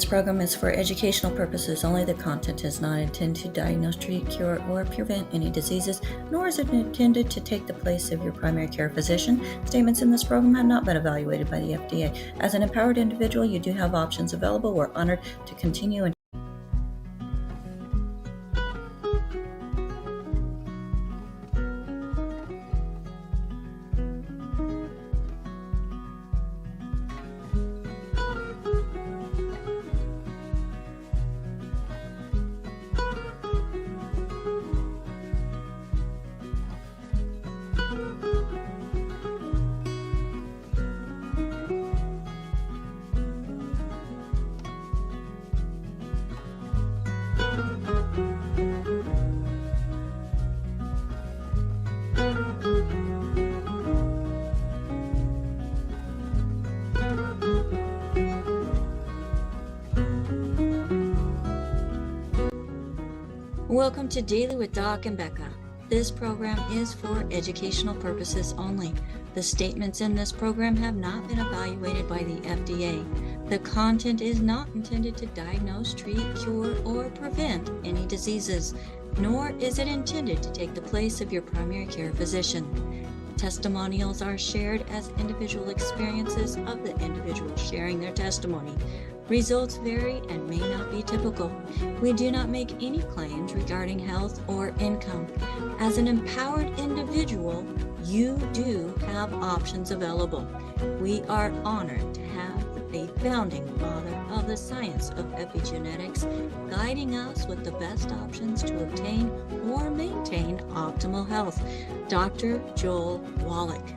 this program is for educational purposes only. The content is not intended to diagnose, treat, cure, or prevent any diseases, nor is it intended to take the place of your primary care physician. Statements in this program have not been evaluated by the FDA. As an empowered individual, you do have options available. We're honored to continue and welcome to Daily with Doc and Becca. This program is for educational purposes only. The statements in this program have not been evaluated by the FDA. The content is not intended to diagnose, treat, cure, or prevent any diseases, nor is it intended to take the place of your primary care physician. Testimonials are shared as individual experiences of the individual sharing their testimony. Results vary and may not be typical. We do not make any claims regarding health or income. As an empowered individual, you do have options available. We are honored to have a founding father of the science of epigenetics guiding us with the best options to obtain or maintain optimal health, Dr. Joel Wallach.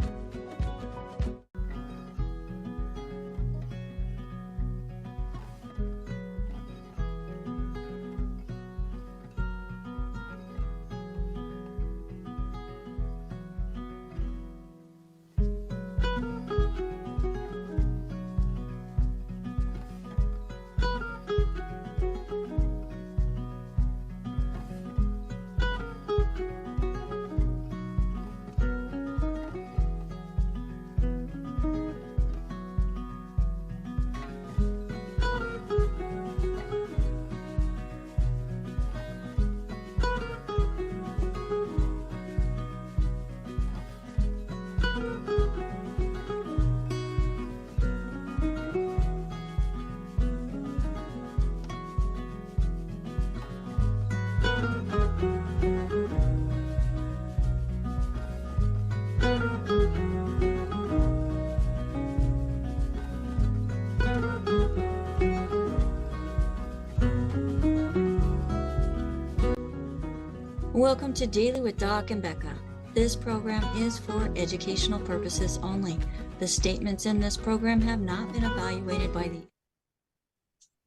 Welcome to Daily with Doc and Becca. This program is for educational purposes only. The statements in this program have not been evaluated by the...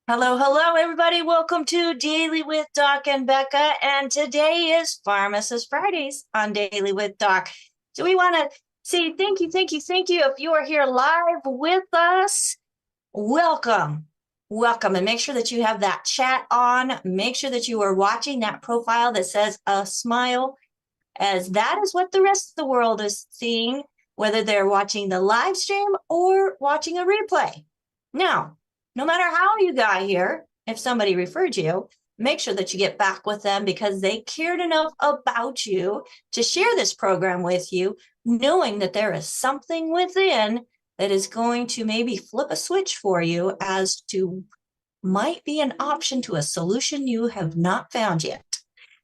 Hello, everybody. Welcome to Daily with Doc and Becca. And today is Pharmacist Fridays on Daily with Doc. So we want to say thank you. If you are here live with us, welcome. And make sure that you have that chat on. Make sure that you are watching that profile that says a smile, as that is what the rest of the world is seeing, whether they're watching the live stream or watching a replay. Now, no matter how you got here, if somebody referred you, make sure that you get back with them because they cared enough about you to share this program with you, knowing that there is something within that is going to maybe flip a switch for you as to might be an option to a solution you have not found yet.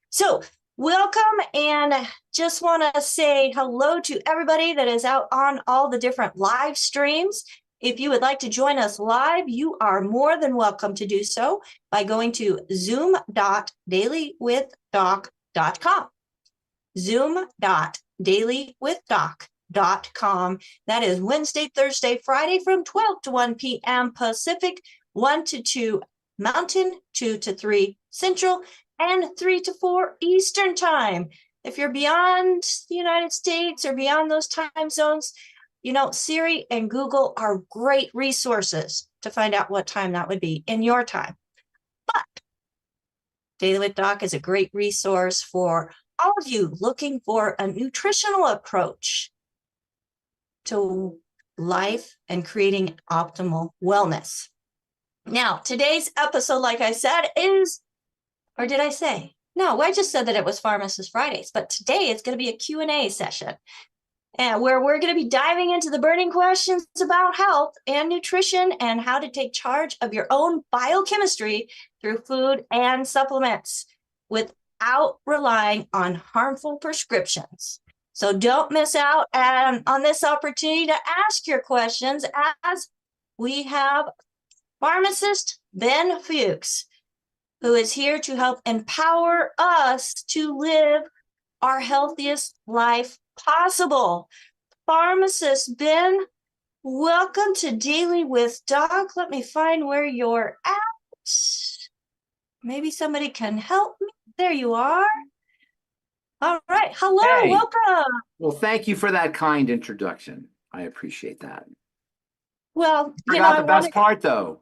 So welcome, and just want to say hello to everybody that is out on all the different live streams. If you would like to join us live, you are more than welcome to do so by going to zoom.dailywithdoc.com. zoom.dailywithdoc.com. That is Wednesday, Thursday, Friday from 12 to 1 p.m. Pacific, 1 to 2 Mountain, 2 to 3 Central, and 3 to 4 Eastern time. If you're beyond the United States or beyond those time zones, you know, Siri and Google are great resources to find out what time that would be in your time. But Daily with Doc is a great resource for all of you looking for a nutritional approach to life and creating optimal wellness. Now, today's episode, like I said, is, or did I say? No, I just said that it was Pharmacist Fridays, but today it's going to be a Q&A session, and where we're going to be diving into the burning questions about health and nutrition and how to take charge of your own biochemistry through food and supplements without relying on harmful prescriptions. So don't miss out on this opportunity to ask your questions, as we have pharmacist Ben Fuches, who is here to help empower us to live our healthiest life possible. Pharmacist Ben, welcome to Daily with Doc. Let me find where you're at. Maybe somebody can help me. There you are. All right. Hello. Hey. Welcome. Well, thank you for that kind introduction. I appreciate that. Well, Forgot the best part, though.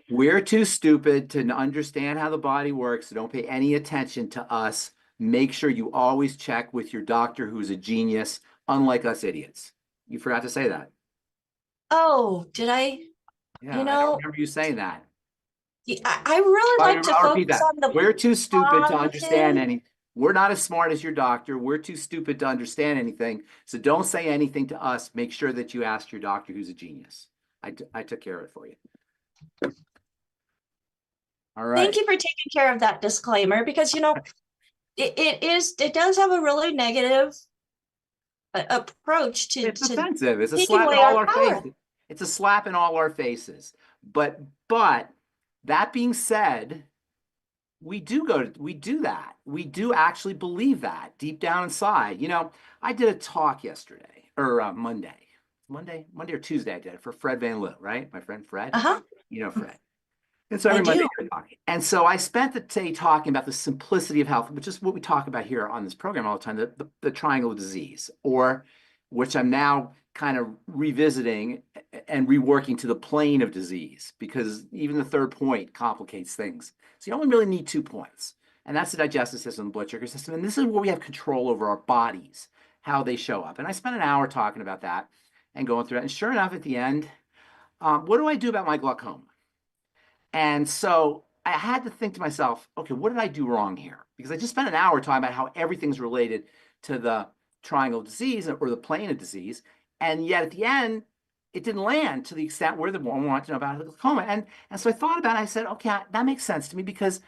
We're too stupid to understand how the body works, so don't pay any attention to us. Make sure you always check with your doctor, who's a genius, unlike us idiots. You forgot to say that. Oh, did I? Yeah, I don't remember you saying that. I really like to focus on the We're too stupid to understand positive. anything. We're not as smart as your doctor. We're too stupid to understand anything. So don't say anything to us. Make sure that you ask your doctor, who's a genius. I took care of it for you. All right. Thank you for taking care of that disclaimer, because it does have a really negative approach to It's offensive. It's a taking slap in away all our our power. faces. It's a slap in all our faces. But that being said, we do that. We do actually believe that deep down inside. I did a talk yesterday or Monday or Tuesday. I did it for Fred Van Loo, right? My friend Fred. Fred. And so every Monday you're talking. And so I spent the day talking about the simplicity of health, which is what we talk about here on this program all the time, the triangle of disease, or which I'm now kind of revisiting and reworking to the plane of disease, because even the third point complicates things. So you only really need 2 points, and that's the digestive system, the blood sugar system. And this is where we have control over our bodies, how they show up. And I spent an hour talking about that and going through it. And sure enough, at the end, what do I do about my glaucoma? And so I had to think to myself, okay, what did I do wrong here? Because I just spent an hour talking about how everything's related to the triangle of disease or the plane of disease. And yet at the end, it didn't land to the extent where the one wanted to know about the glaucoma. And so I thought about it. I said, okay, that makes sense to me, because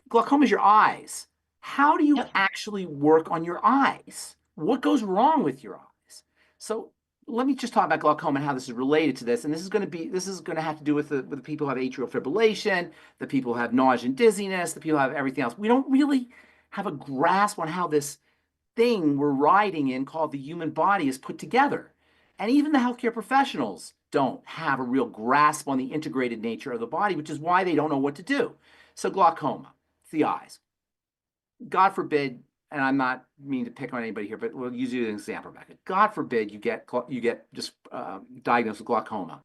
glaucoma is your eyes. How do you actually work on your eyes? What goes wrong with your eyes? So let me just talk about glaucoma and how this is related to this. And this is going to have to do with the people who have atrial fibrillation, the people who have nausea and dizziness, the people who have everything else. We don't really have a grasp on how this thing we're riding in called the human body is put together. And even the healthcare professionals don't have a real grasp on the integrated nature of the body, which is why they don't know what to do. So glaucoma, it's the eyes. God forbid, and I'm not meaning to pick on anybody here, but we'll use you as an example, Rebecca. God forbid you get just diagnosed with glaucoma.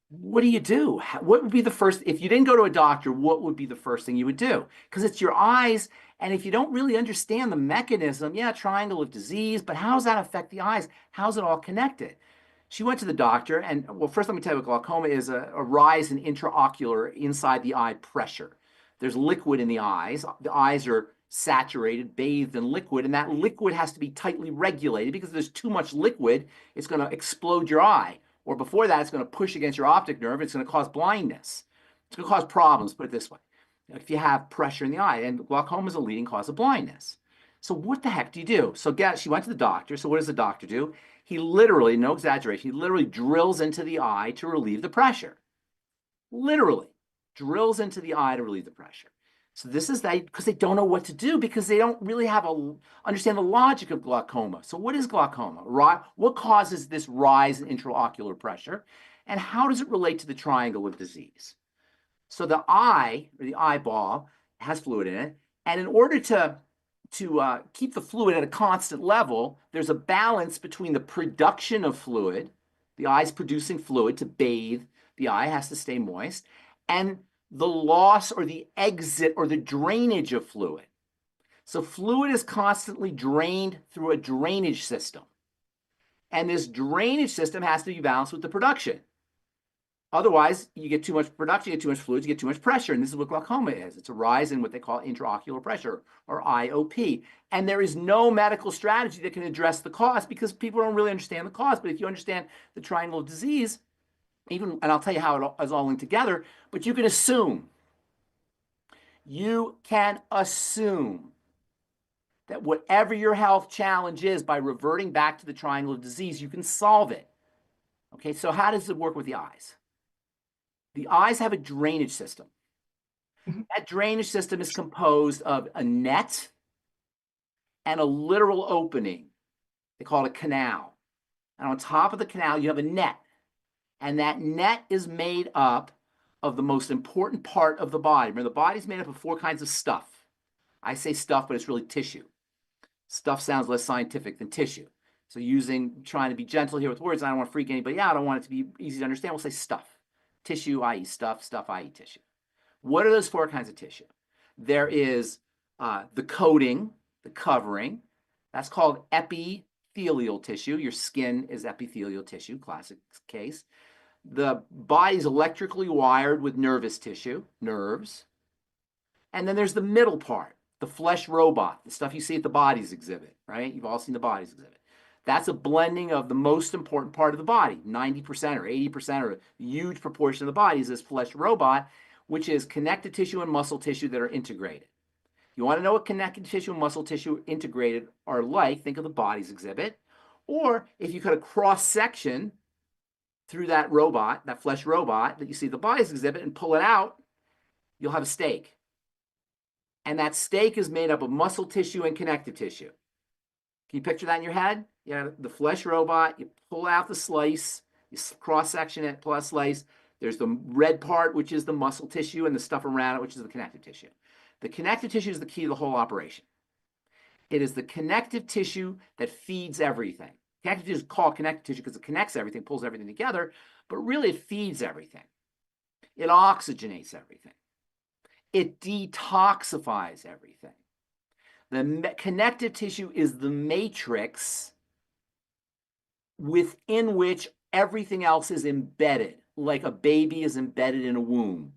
What do you do? What would be the first, if you didn't go to a doctor, what would be the first thing you would do? Because it's your eyes, and if you don't really understand the mechanism, triangle of disease, but how does that affect the eyes? How's it all connected? She went to the doctor, and well, first let me tell you what glaucoma is: a rise in intraocular, inside the eye pressure. There's liquid in the eyes. The eyes are saturated, bathed in liquid, and that liquid has to be tightly regulated, because if there's too much liquid, it's going to explode your eye. Or before that, it's going to push against your optic nerve. It's going to cause blindness. It's going to cause problems, put it this way, if you have pressure in the eye. And glaucoma is a leading cause of blindness. So what the heck do you do? So she went to the doctor. So what does the doctor do? He literally, no exaggeration, he literally drills into the eye to relieve the pressure. Literally drills into the eye to relieve the pressure. So this is because they don't know what to do, because they don't really understand the logic of glaucoma. So what is glaucoma? What causes this rise in intraocular pressure? And how does it relate to the triangle of disease? So the eye, or the eyeball, has fluid in it. And in order to keep the fluid at a constant level, there's a balance between the production of fluid, the eye's producing fluid to bathe, the eye has to stay moist, and the loss or the exit or the drainage of fluid. So fluid is constantly drained through a drainage system. And this drainage system has to be balanced with the production. Otherwise, you get too much production, you get too much fluids, you get too much pressure. And this is what glaucoma is. It's a rise in what they call intraocular pressure, or IOP. And there is no medical strategy that can address the cause because people don't really understand the cause. But if you understand the triangle of disease, and I'll tell you how it is all linked together, but you can assume that whatever your health challenge is, by reverting back to the triangle of disease, you can solve it. Okay, so how does it work with the eyes? The eyes have a drainage system. That drainage system is composed of a net and a literal opening. They call it a canal. And on top of the canal, you have a net. And that net is made up of the most important part of the body. Remember, the body's made up of 4 kinds of stuff. I say stuff, but it's really tissue. Stuff sounds less scientific than tissue. So trying to be gentle here with words, I don't want to freak anybody out. I don't want it to be easy to understand. We'll say stuff. Tissue, i.e. stuff, i.e. tissue. What are those 4 kinds of tissue? There is the coating, the covering. That's called epithelial tissue. Your skin is epithelial tissue, classic case. The body's electrically wired with nervous tissue, nerves. And then there's the middle part, the flesh robot, the stuff you see at the bodies exhibit, right? You've all seen the bodies exhibit. That's a blending of the most important part of the body. 90% or 80% or a huge proportion of the body is this flesh robot, which is connective tissue and muscle tissue that are integrated. You want to know what connective tissue and muscle tissue integrated are like, think of the bodies exhibit. Or if you cut a cross-section through that robot, that flesh robot that you see the bodies exhibit, and pull it out, you'll have a steak. And that steak is made up of muscle tissue and connective tissue. Can you picture that in your head? You have the flesh robot, you pull out the slice, you cross-section it, pull out a slice. There's the red part, which is the muscle tissue, and the stuff around it, which is the connective tissue. The connective tissue is the key to the whole operation. It is the connective tissue that feeds everything. Connective tissue is called connective tissue because it connects everything, pulls everything together, but really it feeds everything. It oxygenates everything. It detoxifies everything. The connective tissue is the matrix within which everything else is embedded, like a baby is embedded in a womb.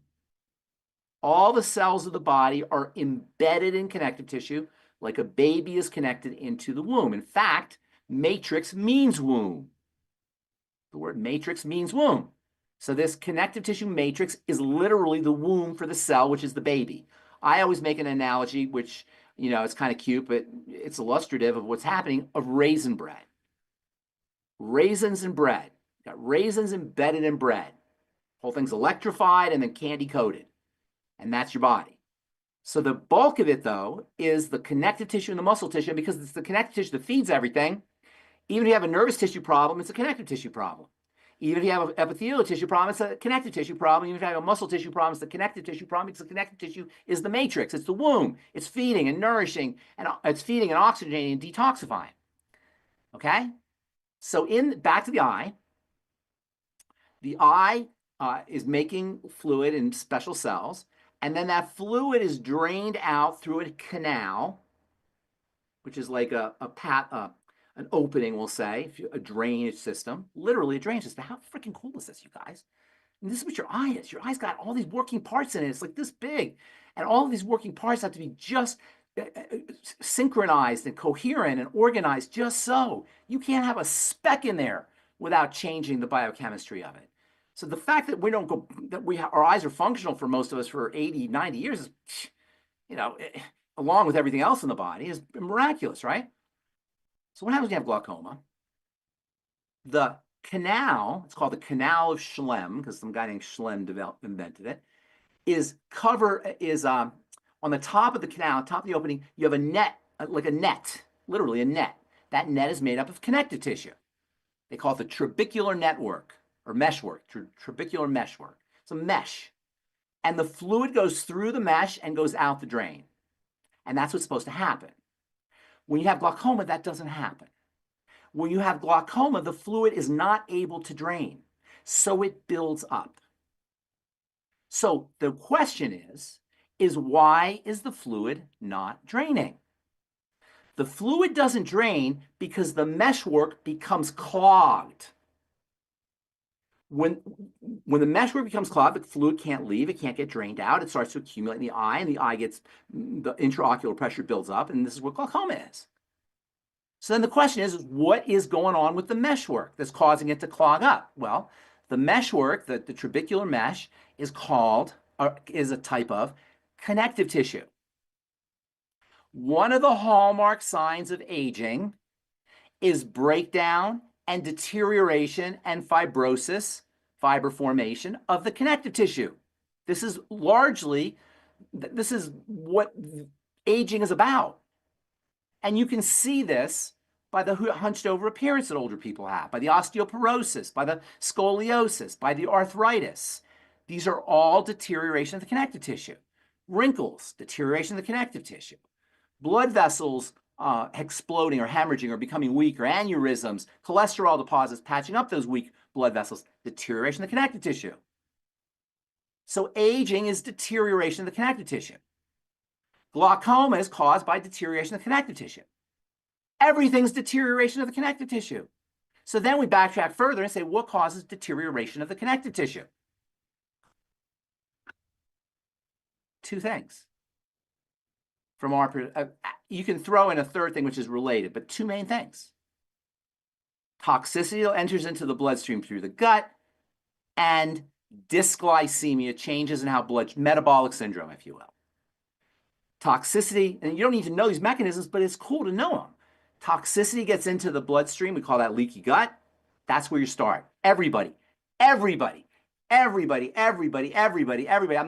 All the cells of the body are embedded in connective tissue, like a baby is connected into the womb. In fact, matrix means womb. The word matrix means womb. So this connective tissue matrix is literally the womb for the cell, which is the baby. I always make an analogy, which, it's kind of cute, but it's illustrative of what's happening, of raisin bread. Raisins and bread. Got raisins embedded in bread. Whole thing's electrified and then candy coated. And that's your body. So the bulk of it, though, is the connective tissue and the muscle tissue. And because it's the connective tissue that feeds everything, even if you have a nervous tissue problem, it's a connective tissue problem. Even if you have an epithelial tissue problem, it's a connective tissue problem. Even if you have a muscle tissue problem, it's the connective tissue problem because the connective tissue is the matrix. It's the womb. It's feeding and nourishing, and it's feeding and oxygenating and detoxifying. Okay? So back to the eye. The eye is making fluid in special cells, and then that fluid is drained out through a canal, which is like an opening, we'll say, a drainage system, literally a drainage system. How freaking cool is this, you guys? And this is what your eye is. Your eye's got all these working parts in it. It's like this big. And all of these working parts have to be just synchronized and coherent and organized just so. You can't have a speck in there without changing the biochemistry of it. So the fact that our eyes are functional for most of us for 80, 90 years is, along with everything else in the body, is miraculous, right? So what happens when you have glaucoma? The canal, it's called the canal of Schlemm, because some guy named Schlemm invented it, is on the top of the canal, top of the opening, you have a net, like a net, literally a net. That net is made up of connective tissue. They call it the trabecular network, or meshwork, trabecular meshwork. It's a mesh. And the fluid goes through the mesh and goes out the drain. And that's what's supposed to happen. When you have glaucoma, that doesn't happen. When you have glaucoma, the fluid is not able to drain, so it builds up. So the question is why is the fluid not draining? The fluid doesn't drain because the meshwork becomes clogged. when the meshwork becomes clogged, the fluid can't leave, it can't get drained out, it starts to accumulate in the eye, and the eye gets, the intraocular pressure builds up, and this is what glaucoma is. So then the question is what is going on with the meshwork that's causing it to clog up? Well, the meshwork, the trabecular mesh, is a type of connective tissue. One of the hallmark signs of aging is breakdown and deterioration and fibrosis, fiber formation of the connective tissue. This is what aging is about. And you can see this by the hunched over appearance that older people have, by the osteoporosis, by the scoliosis, by the arthritis. These are all deterioration of the connective tissue. Wrinkles, deterioration of the connective tissue. Blood vessels exploding or hemorrhaging or becoming weak, or aneurysms, cholesterol deposits, patching up those weak blood vessels, deterioration of the connective tissue. So aging is deterioration of the connective tissue. Glaucoma is caused by deterioration of the connective tissue. Everything's deterioration of the connective tissue. So then we backtrack further and say, what causes deterioration of the connective tissue? Two things. From our, you can throw in a third thing which is related, but two main things. Toxicity enters into the bloodstream through the gut, and dysglycemia, changes in how metabolic syndrome, if you will. Toxicity, and you don't need to know these mechanisms, but it's cool to know them. Toxicity gets into the bloodstream. We call that leaky gut. That's where you start. Everybody. I'm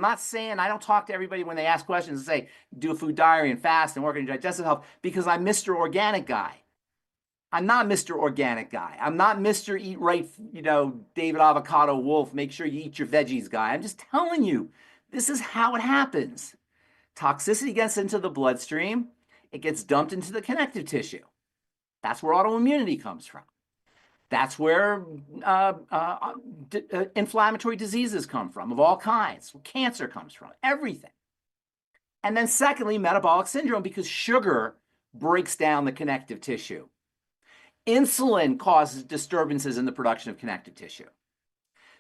not saying I don't talk to everybody when they ask questions and say, do a food diary and fast and work on your digestive health, because I'm Mr. Organic guy. I'm not Mr. Organic guy. I'm not Mr. Eat Right, David Avocado Wolf, make sure you eat your veggies guy. I'm just telling you, this is how it happens. Toxicity gets into the bloodstream. It gets dumped into the connective tissue. That's where autoimmunity comes from. That's where inflammatory diseases come from, of all kinds. Cancer comes from, everything. And then secondly, metabolic syndrome, because sugar breaks down the connective tissue. Insulin causes disturbances in the production of connective tissue.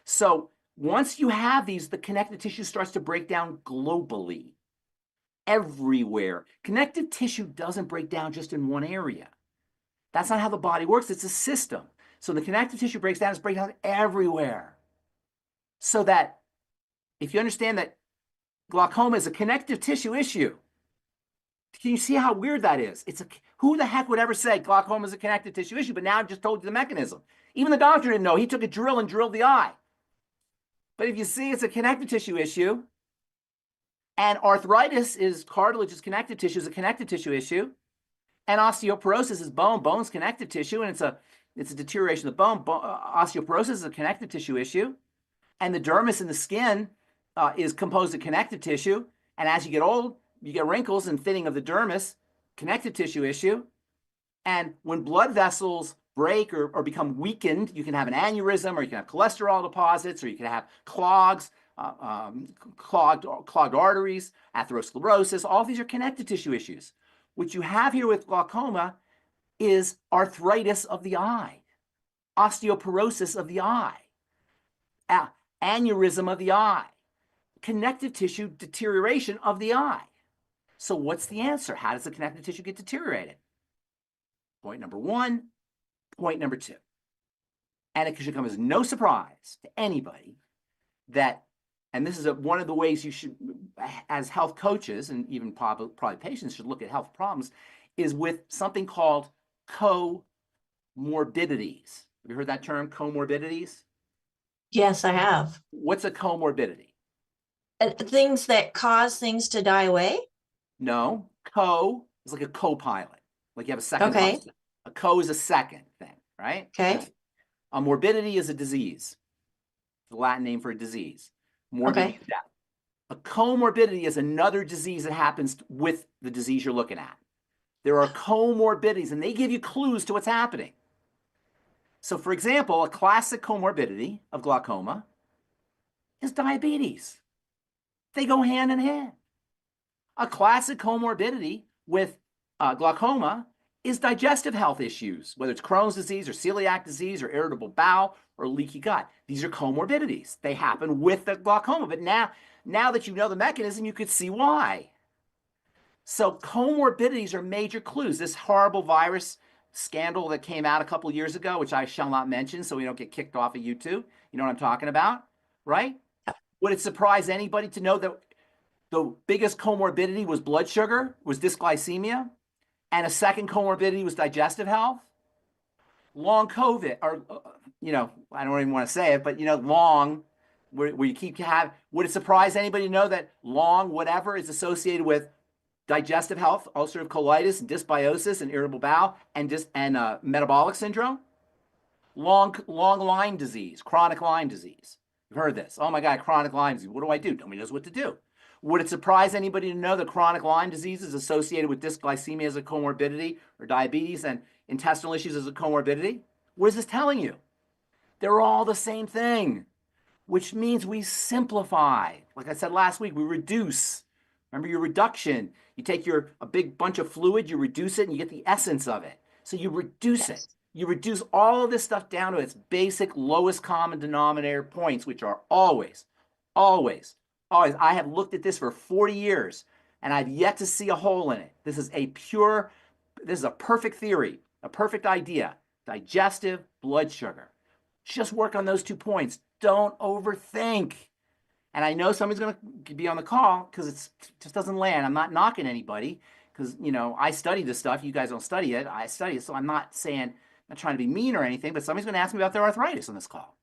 So once you have these, the connective tissue starts to break down globally, everywhere. Connective tissue doesn't break down just in one area. That's not how the body works. It's a system. So the connective tissue breaks down, it's breaking down everywhere. So that if you understand that glaucoma is a connective tissue issue, can you see how weird that is? Who the heck would ever say glaucoma is a connective tissue issue? But now I've just told you the mechanism. Even the doctor didn't know. He took a drill and drilled the eye. But if you see it's a connective tissue issue, and arthritis is cartilage, is connective tissue, is a connective tissue issue, and osteoporosis is bone's connective tissue, and it's a deterioration of the bone. Osteoporosis is a connective tissue issue, and the dermis in the skin is composed of connective tissue. And as you get old, you get wrinkles and thinning of the dermis, connective tissue issue. And when blood vessels break or become weakened, you can have an aneurysm, or you can have cholesterol deposits, or you can have clogged arteries, atherosclerosis. All of these are connective tissue issues. What you have here with glaucoma is arthritis of the eye, osteoporosis of the eye, aneurysm of the eye, connective tissue deterioration of the eye. So what's the answer? How does the connective tissue get deteriorated? Point number one, point number two. And it should come as no surprise to anybody that, and this is one of the ways you should, as health coaches and even probably patients should look at health problems, is with something called comorbidities. Have you heard that term, comorbidities? Yes, I have. What's a comorbidity? Things that cause things to die away? No, co is like a co-pilot. Like you have a second pilot. A co is a second thing, right? Okay. A morbidity is a disease. The Latin name for a disease. Morbidity is death. A comorbidity is another disease that happens with the disease you're looking at. There are comorbidities, and they give you clues to what's happening. So, for example, a classic comorbidity of glaucoma is diabetes. They go hand in hand. A classic comorbidity with glaucoma is digestive health issues, whether it's Crohn's disease or celiac disease or irritable bowel or leaky gut. These are comorbidities. They happen with the glaucoma, but now that you know the mechanism, you could see why. So comorbidities are major clues. This horrible virus scandal that came out a couple years ago, which I shall not mention so we don't get kicked off of YouTube. You know what I'm talking about, right? Would it surprise anybody to know that the biggest comorbidity was blood sugar, was dysglycemia, and a second comorbidity was digestive health? Long COVID, or, I don't even want to say it, but, long, where you keep having, would it surprise anybody to know that long, whatever, is associated with digestive health, ulcerative colitis, and dysbiosis, and irritable bowel, and metabolic syndrome? Long Lyme disease, chronic Lyme disease. You've heard this. Oh my God, chronic Lyme disease. What do I do? Nobody knows what to do. Would it surprise anybody to know that chronic Lyme disease is associated with dysglycemia as a comorbidity, or diabetes and intestinal issues as a comorbidity? What is this telling you? They're all the same thing, which means we simplify. Like I said last week, we reduce. Remember your reduction. You take a big bunch of fluid, you reduce it, and you get the essence of it. So you reduce it. You reduce all of this stuff down to its basic lowest common denominator points, which are always, always, always. I have looked at this for 40 years, and I've yet to see a hole in it. This is a perfect theory, a perfect idea. Digestive, blood sugar. Just work on those 2 points. Don't overthink. And I know somebody's going to be on the call because it just doesn't land. I'm not knocking anybody because, I study this stuff. You guys don't study it. I study it. So I'm not trying to be mean or anything, but somebody's going to ask me about their arthritis on this call.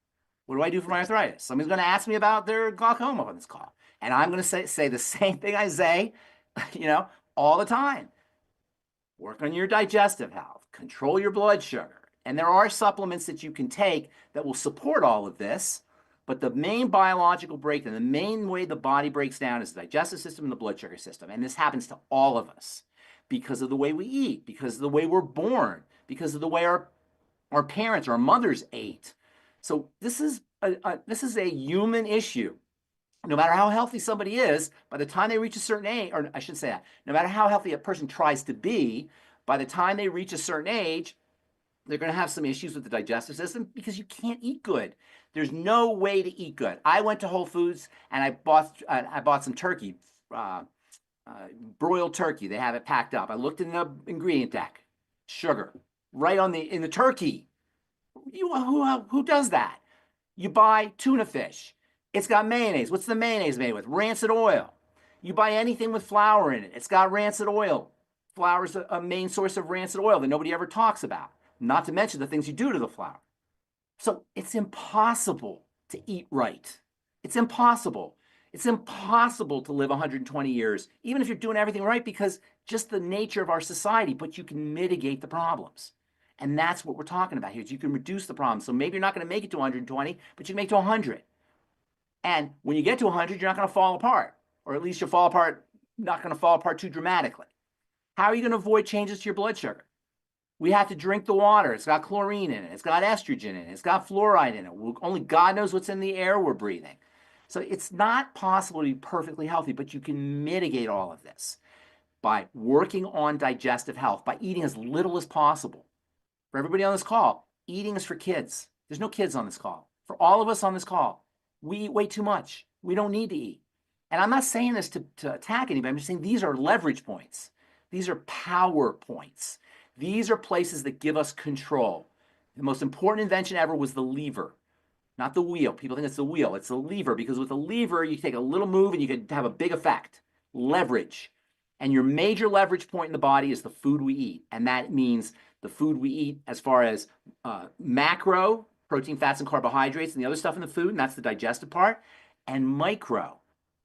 What do I do for my arthritis? Somebody's going to ask me about their glaucoma on this call. And I'm going to say the same thing I say, all the time. Work on your digestive health. Control your blood sugar. And there are supplements that you can take that will support all of this. But the main biological breakdown, the main way the body breaks down is the digestive system and the blood sugar system. And this happens to all of us because of the way we eat, because of the way we're born, because of the way our parents, our mothers ate. So this is a human issue. No matter how healthy somebody is, by the time they reach a certain age, or I should say that, no matter how healthy a person tries to be, by the time they reach a certain age, they're going to have some issues with the digestive system because you can't eat good. There's no way to eat good. I went to Whole Foods and I bought some turkey, broiled turkey. They have it packed up. I looked in the ingredient deck, sugar, right in the turkey. Who does that? You buy tuna fish. It's got mayonnaise. What's the mayonnaise made with? Rancid oil. You buy anything with flour in it. It's got rancid oil. Flour is a main source of rancid oil that nobody ever talks about. Not to mention the things you do to the flour. So it's impossible to eat right. It's impossible. It's impossible to live 120 years, even if you're doing everything right, because just the nature of our society, but you can mitigate the problems. And that's what we're talking about here, is you can reduce the problems. So maybe you're not going to make it to 120, but you can make it to 100. And when you get to 100, you're not going to fall apart, or at least you'll fall apart, not going to fall apart too dramatically. How are you going to avoid changes to your blood sugar? We have to drink the water. It's got chlorine in it. It's got estrogen in it. It's got fluoride in it. Only God knows what's in the air we're breathing. So it's not possible to be perfectly healthy, but you can mitigate all of this by working on digestive health, by eating as little as possible. For everybody on this call, eating is for kids. There's no kids on this call. For all of us on this call, we eat way too much. We don't need to eat. And I'm not saying this to attack anybody. I'm just saying these are leverage points. These are power points. These are places that give us control. The most important invention ever was the lever, not the wheel. People think it's the wheel. It's the lever, because with a lever, you take a little move and you can have a big effect. Leverage. And your major leverage point in the body is the food we eat. And that means the food we eat as far as macro, protein, fats, and carbohydrates, and the other stuff in the food, and that's the digestive part, and micro,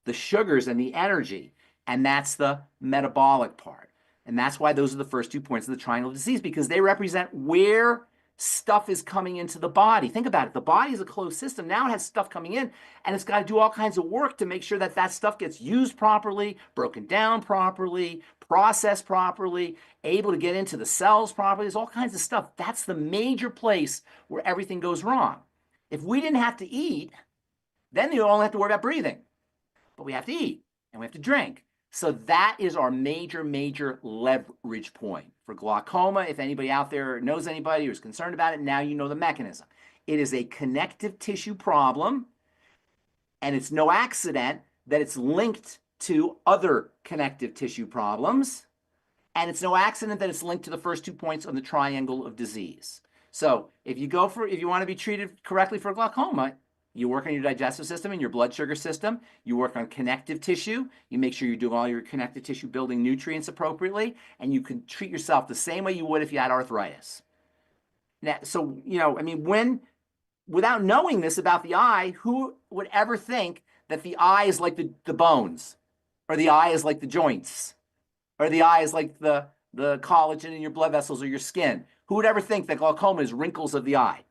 the sugars and the energy, and that's the metabolic part. And that's why those are the first 2 points of the triangle of disease, because they represent where stuff is coming into the body. Think about it. The body is a closed system. Now it has stuff coming in, and it's got to do all kinds of work to make sure that that stuff gets used properly, broken down properly, processed properly, able to get into the cells properly. There's all kinds of stuff. That's the major place where everything goes wrong. If we didn't have to eat, then you only have to worry about breathing. But we have to eat, and we have to drink. So that is our major, major leverage point for glaucoma. If anybody out there knows anybody who's concerned about it, now you know the mechanism. It is a connective tissue problem, and it's no accident that it's linked to other connective tissue problems. And it's no accident that it's linked to the first 2 points on the triangle of disease. So if you want to be treated correctly for glaucoma, you work on your digestive system and your blood sugar system. You work on connective tissue. You make sure you're doing all your connective tissue building nutrients appropriately, and you can treat yourself the same way you would if you had arthritis. Now, so, I mean, without knowing this about the eye, who would ever think that the eye is like the bones, or the eye is like the joints, or the eye is like the collagen in your blood vessels or your skin? Who would ever think that glaucoma is wrinkles of the eye?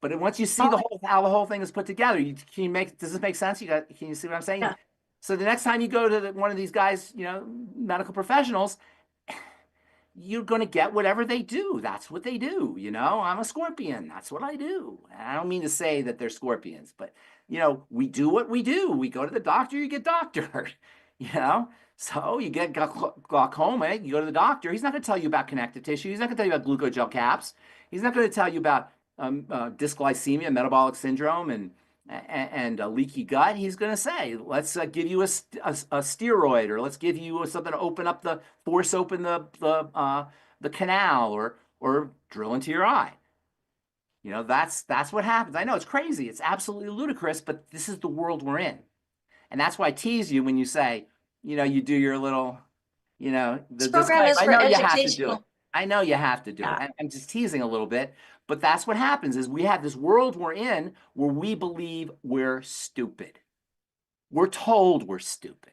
But once you see how the whole thing is put together, does this make sense? Can you see what I'm saying? Yeah. So the next time you go to one of these guys, medical professionals, you're going to get whatever they do. That's what they do. I'm a scorpion. That's what I do. And I don't mean to say that they're scorpions, but we do what we do. We go to the doctor, you get doctored, So you get glaucoma, you go to the doctor. He's not going to tell you about connective tissue. He's not going to tell you about glucogel caps. He's not going to tell you about dysglycemia, metabolic syndrome, and leaky gut. He's going to say, let's give you a steroid, or let's give you something to force open the canal, or drill into your eye. That's what happens. I know it's crazy. It's absolutely ludicrous, but this is the world we're in. And that's why I tease you when you say, you do your little, This program is I for know you have to do it. educational. I know you have to do it. I'm just teasing a little bit, but that's what happens is we have this world we're in where we believe we're stupid. We're told we're stupid.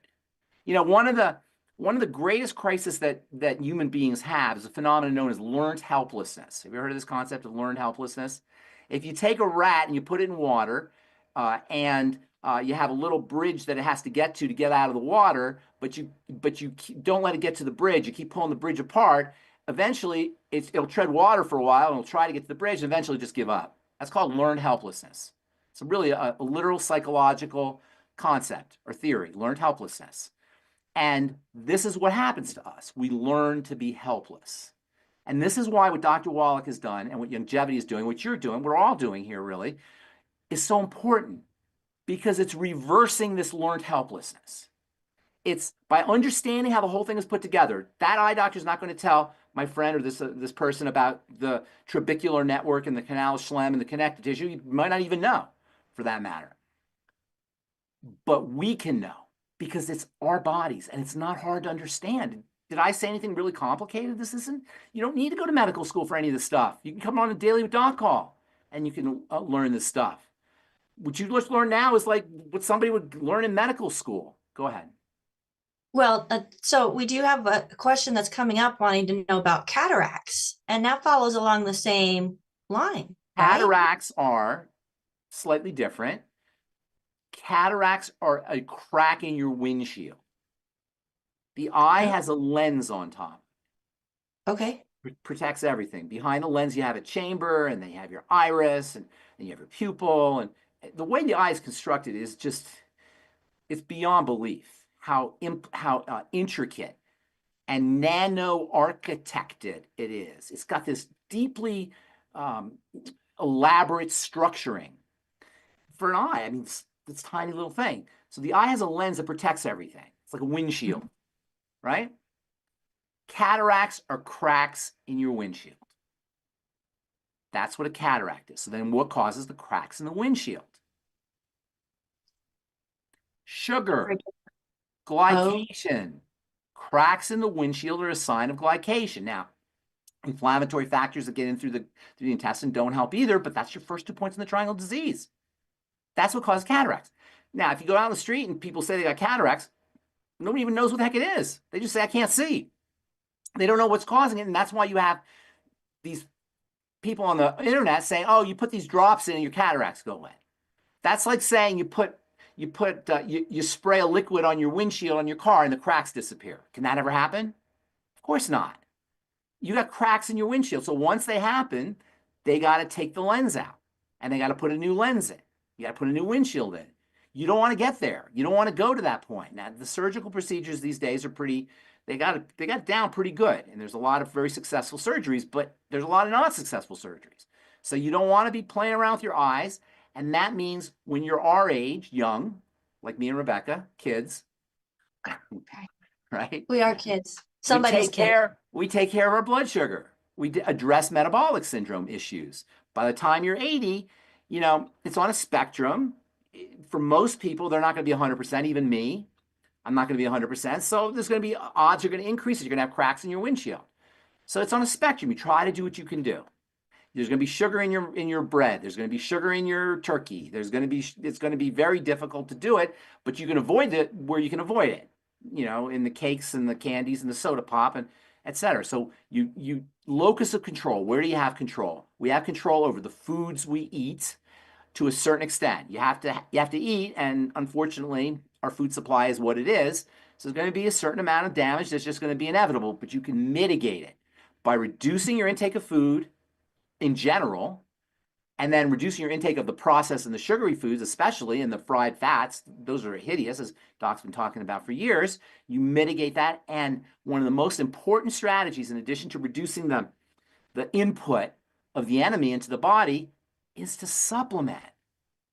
One of the greatest crises that human beings have is a phenomenon known as learned helplessness. Have you heard of this concept of learned helplessness? If you take a rat and you put it in water, and you have a little bridge that it has to get out of the water, but you don't let it get to the bridge. You keep pulling the bridge apart. Eventually, it'll tread water for a while, and it'll try to get to the bridge, and eventually just give up. That's called learned helplessness. It's really a literal psychological concept or theory, learned helplessness. And this is what happens to us. We learn to be helpless. And this is why what Dr. Wallach has done and what Longevity is doing, what you're doing, we're all doing here really, is so important, because it's reversing this learned helplessness. It's by understanding how the whole thing is put together. That eye doctor is not going to tell my friend or this person about the trabecular network and the canal schlemm and the connective tissue. You might not even know, for that matter. But we can know, because it's our bodies, and it's not hard to understand. Did I say anything really complicated? You don't need to go to medical school for any of this stuff. You can come on a Daily with Doc call, and you can learn this stuff. What you just learn now is like what somebody would learn in medical school. Go ahead. Well, so we do have a question that's coming up wanting to know about cataracts, and that follows along the same line. Cataracts are slightly different. Cataracts are a crack in your windshield. The eye has a lens on top. Okay. It protects everything. Behind the lens, you have a chamber, and then you have your iris, and then you have your pupil. And the way the eye is constructed is it's beyond belief how intricate and nano-architected it is. It's got this deeply elaborate structuring for an eye. I mean, it's tiny little thing. So the eye has a lens that protects everything. It's like a windshield, right? Cataracts are cracks in your windshield. That's what a cataract is. So then what causes the cracks in the windshield? Sugar, glycation. Cracks in the windshield are a sign of glycation. Now, inflammatory factors that get in through the intestine don't help either, but that's your first 2 points in the triangle disease. That's what causes cataracts. Now, if you go down the street and people say they got cataracts, nobody even knows what the heck it is. They just say, I can't see. They don't know what's causing it, and that's why you have these people on the internet saying, oh, you put these drops in and your cataracts go away. That's like saying you spray a liquid on your windshield on your car and the cracks disappear. Can that ever happen? Of course not. You got cracks in your windshield. So once they happen, they got to take the lens out, and they got to put a new lens in. You got to put a new windshield in. You don't want to get there. You don't want to go to that point. Now, the surgical procedures these days are pretty, they got it down pretty good. And there's a lot of very successful surgeries, but there's a lot of non-successful surgeries. So you don't want to be playing around with your eyes. And that means when you're our age, young, like me and Rebecca, kids, right? We are kids. Somebody's kid. We take care of our blood sugar. We address metabolic syndrome issues. By the time you're 80, you know, it's on a spectrum. For most people, they're not going to be 100%, even me. I'm not going to be 100%. So there's going to be odds are going to increase. You're going to have cracks in your windshield. So it's on a spectrum. You try to do what you can do. There's going to be sugar in your bread. There's going to be sugar in your turkey. It's going to be very difficult to do it, but you can avoid it where you can avoid it. You know, in the cakes and the candies and the soda pop and et cetera. So you locus of control. Where do you have control? We have control over the foods we eat to a certain extent. You have to eat, and unfortunately, our food supply is what it is. So there's going to be a certain amount of damage that's just going to be inevitable, but you can mitigate it by reducing your intake of food in general, and then reducing your intake of the processed and the sugary foods, especially, and the fried fats. Those are hideous, as Doc's been talking about for years. You mitigate that. And one of the most important strategies, in addition to reducing the input of the enemy into the body, is to supplement.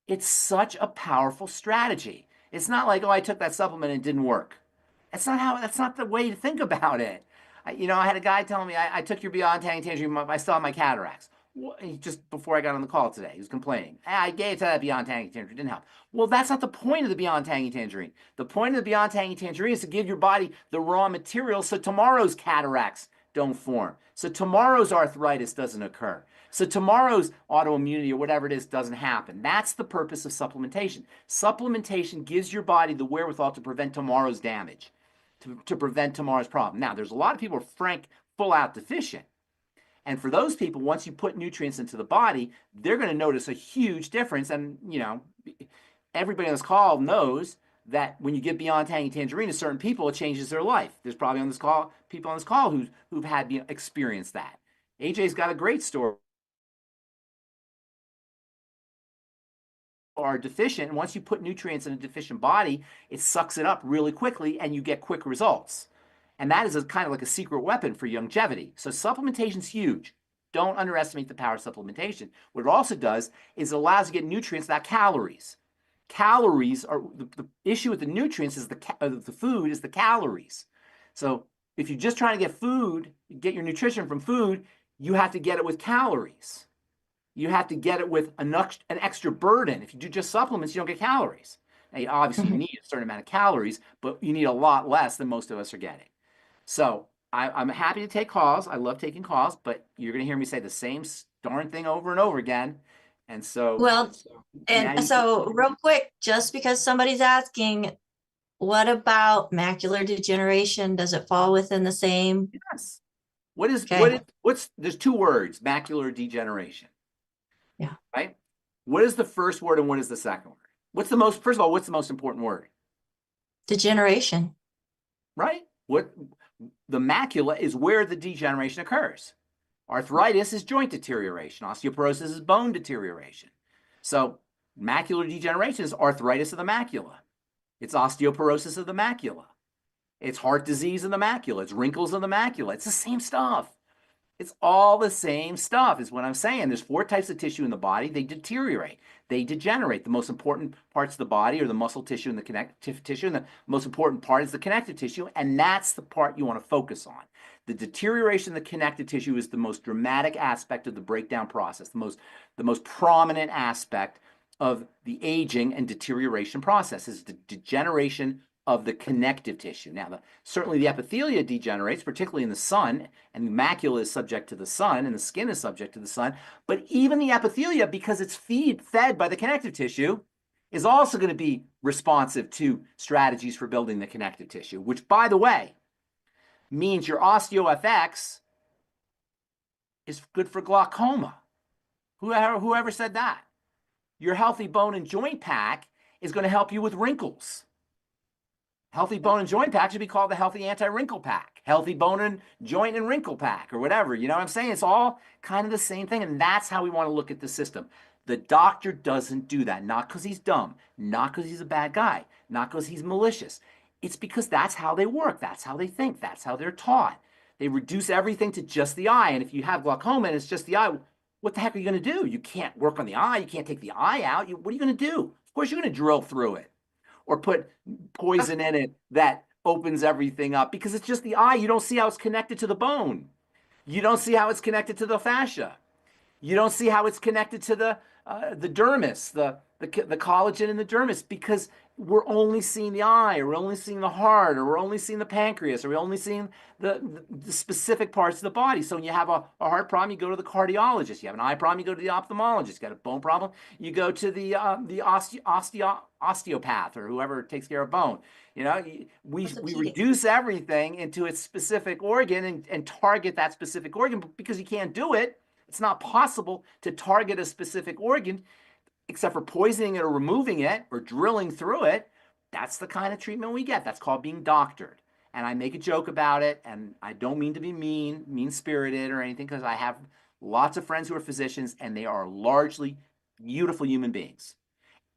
It's such a powerful strategy. It's not like, oh, I took that supplement and it didn't work. That's not the way to think about it. I had a guy telling me, I took your Beyond Tangerine, I still have my cataracts. Just before I got on the call today, he was complaining. I gave it to that Beyond Tangy Tangerine, didn't help. Well, that's not the point of the Beyond Tangy Tangerine. The point of the Beyond Tangy Tangerine is to give your body the raw material so tomorrow's cataracts don't form, so tomorrow's arthritis doesn't occur, so tomorrow's autoimmunity or whatever it is doesn't happen. That's the purpose of supplementation. Supplementation gives your body the wherewithal to prevent tomorrow's damage, to prevent tomorrow's problem. Now, there's a lot of people who are full out deficient. And for those people, once you put nutrients into the body, they're going to notice a huge difference. And, everybody on this call knows that when you give Beyond Tangy Tangerine to certain people, it changes their life. There's probably people on this call who've had experienced that. AJ's got a great story. Are deficient, and once you put nutrients in a deficient body, it sucks it up really quickly, and you get quick results. And that is kind of like a secret weapon for longevity. So supplementation is huge. Don't underestimate the power of supplementation. What it also does is it allows you to get nutrients, not calories. Calories are the issue with the nutrients is the food is the calories. So if you're just trying to get your nutrition from food, you have to get it with calories. You have to get it with an extra burden. If you do just supplements, you don't get calories. Now, obviously, you need a certain amount of calories, but you need a lot less than most of us are getting. So I'm happy to take calls. I love taking calls, but you're going to hear me say the same darn thing over and over again. And so, so real quick, just because somebody's asking, what about macular degeneration? Does it fall within the same? Yes. What's there's two words, macular degeneration. Yeah. Right. What is the first word and what is the second word? First of all, what's the most important word? Degeneration. Right. The macula is where the degeneration occurs. Arthritis is joint deterioration. Osteoporosis is bone deterioration. So macular degeneration is arthritis of the macula. It's osteoporosis of the macula. It's heart disease of the macula. It's wrinkles of the macula. It's the same stuff. It's all the same stuff is what I'm saying. There's 4 types of tissue in the body. They deteriorate. They degenerate. The most important parts of the body are the muscle tissue and the connective tissue. And the most important part is the connective tissue. And that's the part you want to focus on. The deterioration of the connective tissue is the most dramatic aspect of the breakdown process, the most prominent aspect of the aging and deterioration process is the degeneration of the connective tissue. Now, certainly the epithelia degenerates, particularly in the sun, and the macula is subject to the sun, and the skin is subject to the sun. But even the epithelia, because it's fed by the connective tissue, is also going to be responsive to strategies for building the connective tissue, which, by the way, means your OsteoFX is good for glaucoma. Whoever said that? Your healthy bone and joint pack is going to help you with wrinkles. Healthy bone and joint pack should be called the healthy anti-wrinkle pack. Healthy bone and joint and wrinkle pack or whatever. You know what I'm saying? It's all kind of the same thing. And that's how we want to look at the system. The doctor doesn't do that, not because he's dumb, not because he's a bad guy, not because he's malicious. It's because that's how they work, that's how they think, that's how they're taught. They reduce everything to just the eye. And if you have glaucoma and it's just the eye, what the heck are you going to do? You can't work on the eye. You can't take the eye out. What are you going to do? Of course, you're going to drill through it or put poison in it that opens everything up because it's just the eye. You don't see how it's connected to the bone. You don't see how it's connected to the fascia. You don't see how it's connected to the dermis, the collagen in the dermis, because we're only seeing the eye, or we're only seeing the heart, or we're only seeing the pancreas, or we're only seeing the specific parts of the body. So when you have a heart problem, you go to the cardiologist. You have an eye problem, you go to the ophthalmologist. You got a bone problem, you go to the osteopath or whoever takes care of bone. You know, we reduce everything into its specific organ and target that specific organ, but because you can't do it. It's not possible to target a specific organ except for poisoning it or removing it or drilling through it. That's the kind of treatment we get. That's called being doctored. And I make a joke about it, and I don't mean to be mean-spirited or anything, because I have lots of friends who are physicians, and they are largely beautiful human beings.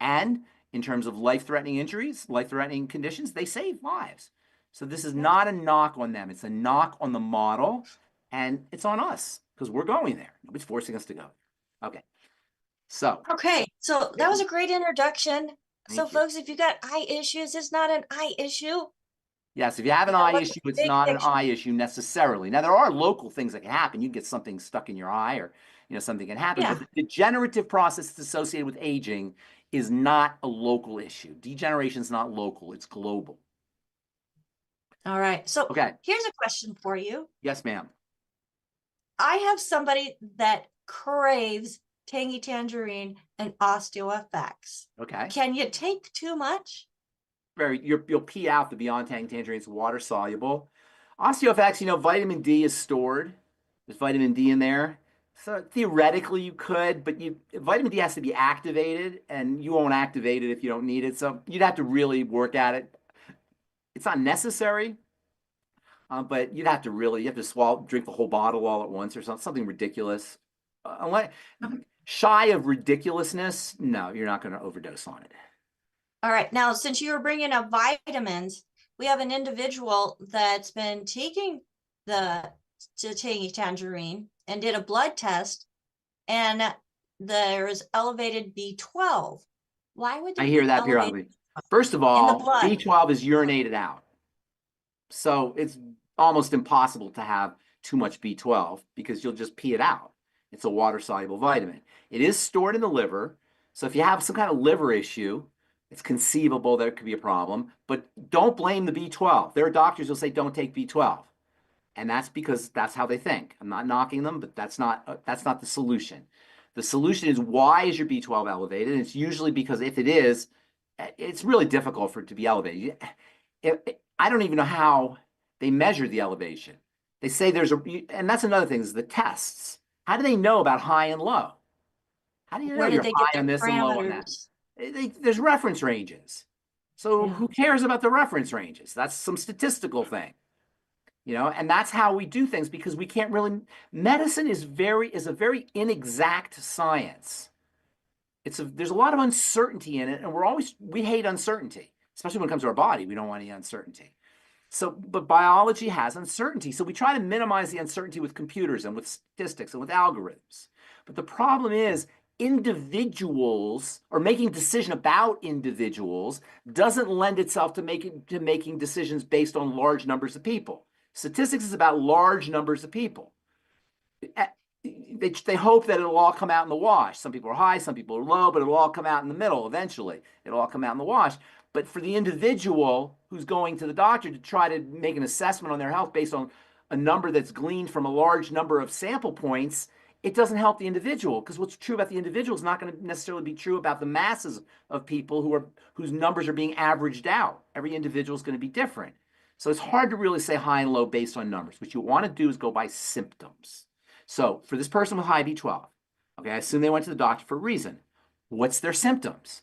And in terms of life-threatening injuries, life-threatening conditions, they save lives. So this is not a knock on them. It's a knock on the model, and it's on us. Because we're going there. Nobody's forcing us to go there. Okay. So. Okay. So that was a great introduction. Thank you. Folks, if you got eye issues, it's not an eye issue. Yes, if you have an eye issue, it's not an eye issue necessarily. Now, there are local things that can happen. You can get something stuck in your eye or, something can happen. Yeah. But the degenerative process that's associated with aging is not a local issue. Degeneration is not local. It's global. All right. So here's a question for you. Yes, ma'am. I have somebody that craves tangy tangerine and osteoFX. Okay. Can you take too much? You'll pee out the Beyond Tangy Tangerine. It's water soluble. OsteoFX, vitamin D is stored. There's vitamin D in there. So theoretically you could, but vitamin D has to be activated, and you won't activate it if you don't need it. So you'd have to really work at it. It's not necessary. But you have to drink the whole bottle all at once or something ridiculous. Shy of ridiculousness, no, you're not going to overdose on it. All right. Now, since you were bringing up vitamins, we have an individual that's been taking the tangy tangerine and did a blood test, and there's elevated B12. Why would I hear that periodically? First of all, B12 is urinated out. So it's almost impossible to have too much B12 because you'll just pee it out. It's a water-soluble vitamin. It is stored in the liver. So if you have some kind of liver issue, it's conceivable there could be a problem. But don't blame the B12. There are doctors who'll say don't take B12. And that's because that's how they think. I'm not knocking them, but that's not the solution. The solution is, why is your B12 elevated? And it's usually because if it is, it's really difficult for it to be elevated. I don't even know how they measure the elevation. They say and that's another thing, is the tests. How do they know about high and low? How do you know you're high on this and low on that? There's reference ranges. So who cares about the reference ranges? That's some statistical thing. And that's how we do things, because we can't really, medicine is a very inexact science. There's a lot of uncertainty in it, and we hate uncertainty, especially when it comes to our body. We don't want any uncertainty. But biology has uncertainty. So we try to minimize the uncertainty with computers and with statistics and with algorithms. But the problem is, individuals, or making a decision about individuals, doesn't lend itself to making decisions based on large numbers of people. Statistics is about large numbers of people. They hope that it'll all come out in the wash. Some people are high, some people are low, but it'll all come out in the middle eventually. It'll all come out in the wash. But for the individual who's going to the doctor to try to make an assessment on their health based on a number that's gleaned from a large number of sample points, it doesn't help the individual, because what's true about the individual is not going to necessarily be true about the masses of people whose numbers are being averaged out. Every individual is going to be different. So it's hard to really say high and low based on numbers. What you want to do is go by symptoms. So for this person with high B12, okay, I assume they went to the doctor for a reason. What's their symptoms?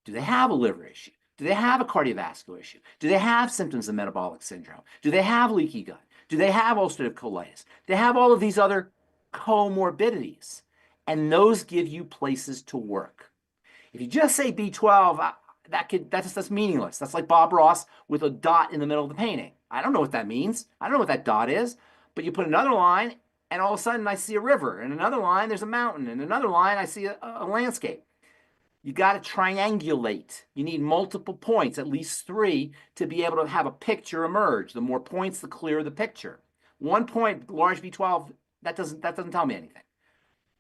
Do they have a liver issue? Do they have a cardiovascular issue? Do they have symptoms of metabolic syndrome? Do they have leaky gut? Do they have ulcerative colitis? Do they have all of these other comorbidities? and those give you places to work. If you just say B12, that's meaningless. That's like Bob Ross with a dot in the middle of the painting. I don't know what that means. I don't know what that dot is. But you put another line, and all of a sudden I see a river. And another line, there's a mountain. And another line, I see a landscape. You got to triangulate. You need multiple points, at least 3, to be able to have a picture emerge. The more points, the clearer the picture. 1 point, large B12, that doesn't tell me anything.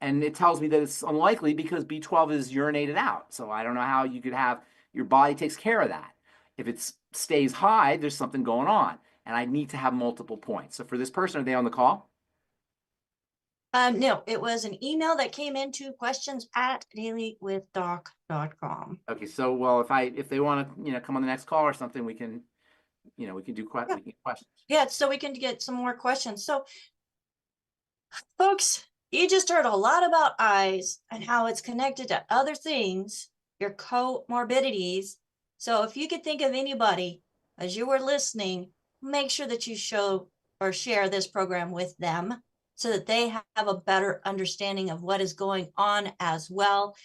And it tells me that it's unlikely because B12 is urinated out. So I don't know how you could have, your body takes care of that. If it stays high, there's something going on. And I need to have multiple points. So for this person, are they on the call? No, it was an email that came into questions@dailywithdoc.com. Okay, so well, if they want to, come on the next call or something, we can, we can do questions. Yeah, so we can get some more questions. So, folks, you just heard a lot about eyes and how it's connected to other things, your comorbidities. So if you could think of anybody as you were listening, make sure that you show or share this program with them so that they have a better understanding of what is going on as well.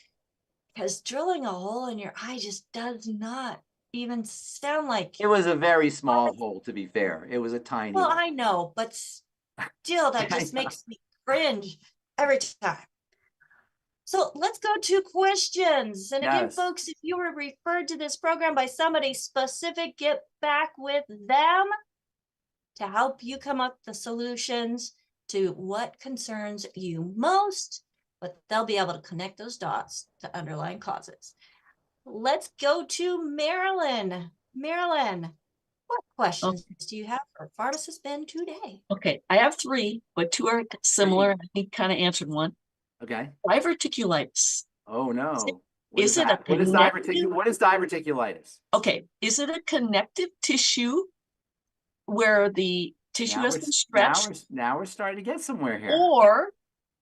Because drilling a hole in your eye just does not even sound like it was a very small hole, to be fair. It was a tiny well, hole. I know, but still, that just makes me cringe every time. So let's go to questions. And again, Yes. folks, if you were referred to this program by somebody specific, get back with them to help you come up with the solutions to what concerns you most, but they'll be able to connect those dots to underlying causes. Let's go to Marilyn. Marilyn, what questions do you have for Pharmacist Ben today? Okay, I have 3, but 2 are similar. I think kind of answered one. Okay. Diverticulitis. Oh no. Is it what is diverticulitis? Okay, is it a connective tissue where the tissue has been stretched? Now we're starting to get somewhere here. Or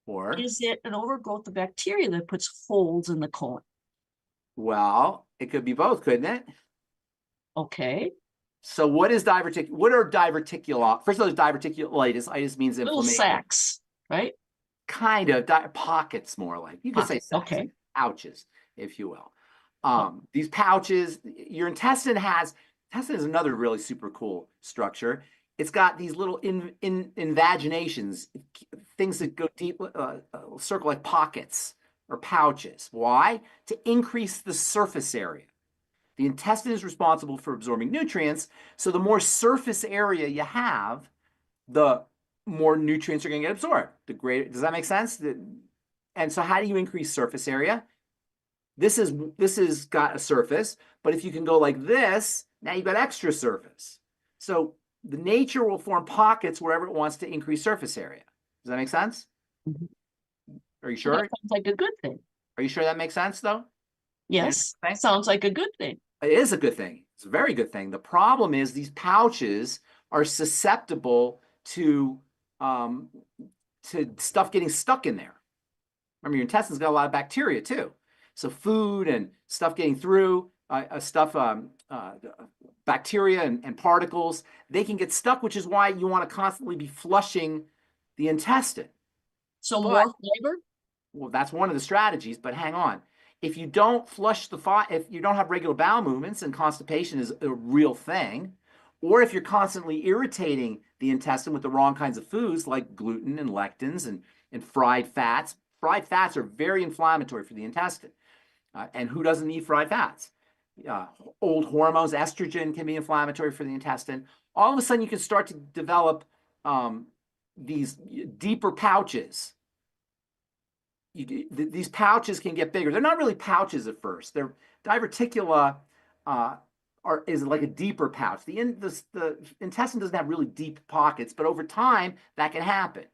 Or is it an overgrowth of bacteria that puts holes in the colon? well, it could be both, couldn't it? Okay. So what are diverticula? First of all, diverticulitis. Itis means inflammation. Little sacs, right? Kind of pockets, more like you could say sacs, okay. Pouches, if you will. These pouches, your intestine is another really super cool structure. It's got these little invaginations, things that go deep, circle like pockets or pouches. Why? To increase the surface area. The intestine is responsible for absorbing nutrients. So the more surface area you have, the more nutrients are going to get absorbed. The greater, does that make sense? And so how do you increase surface area? This is got a surface, but if you can go like this, now you've got extra surface. So the nature will form pockets wherever it wants to increase surface area. Does that make sense? Mhm. Are you sure? That sounds like a good thing. Are you sure that makes sense though? Yes, sounds like a good thing. It is a good thing. It's a very good thing. The problem is these pouches are susceptible to stuff getting stuck in there. Remember, your intestines got a lot of bacteria too. So food and stuff getting through, bacteria and particles, they can get stuck, which is why you want to constantly be flushing the intestine. So more fiber? Well, that's one of the strategies, but hang on. If you don't flush if you don't have regular bowel movements, and constipation is a real thing, or if you're constantly irritating the intestine with the wrong kinds of foods like gluten and lectins and fried fats are very inflammatory for the intestine. And who doesn't eat fried fats? Old hormones, estrogen can be inflammatory for the intestine. All of a sudden, you can start to develop these deeper pouches. These pouches can get bigger. They're not really pouches at first. They're diverticula is like a deeper pouch. The intestine doesn't have really deep pockets, but over time that can happen.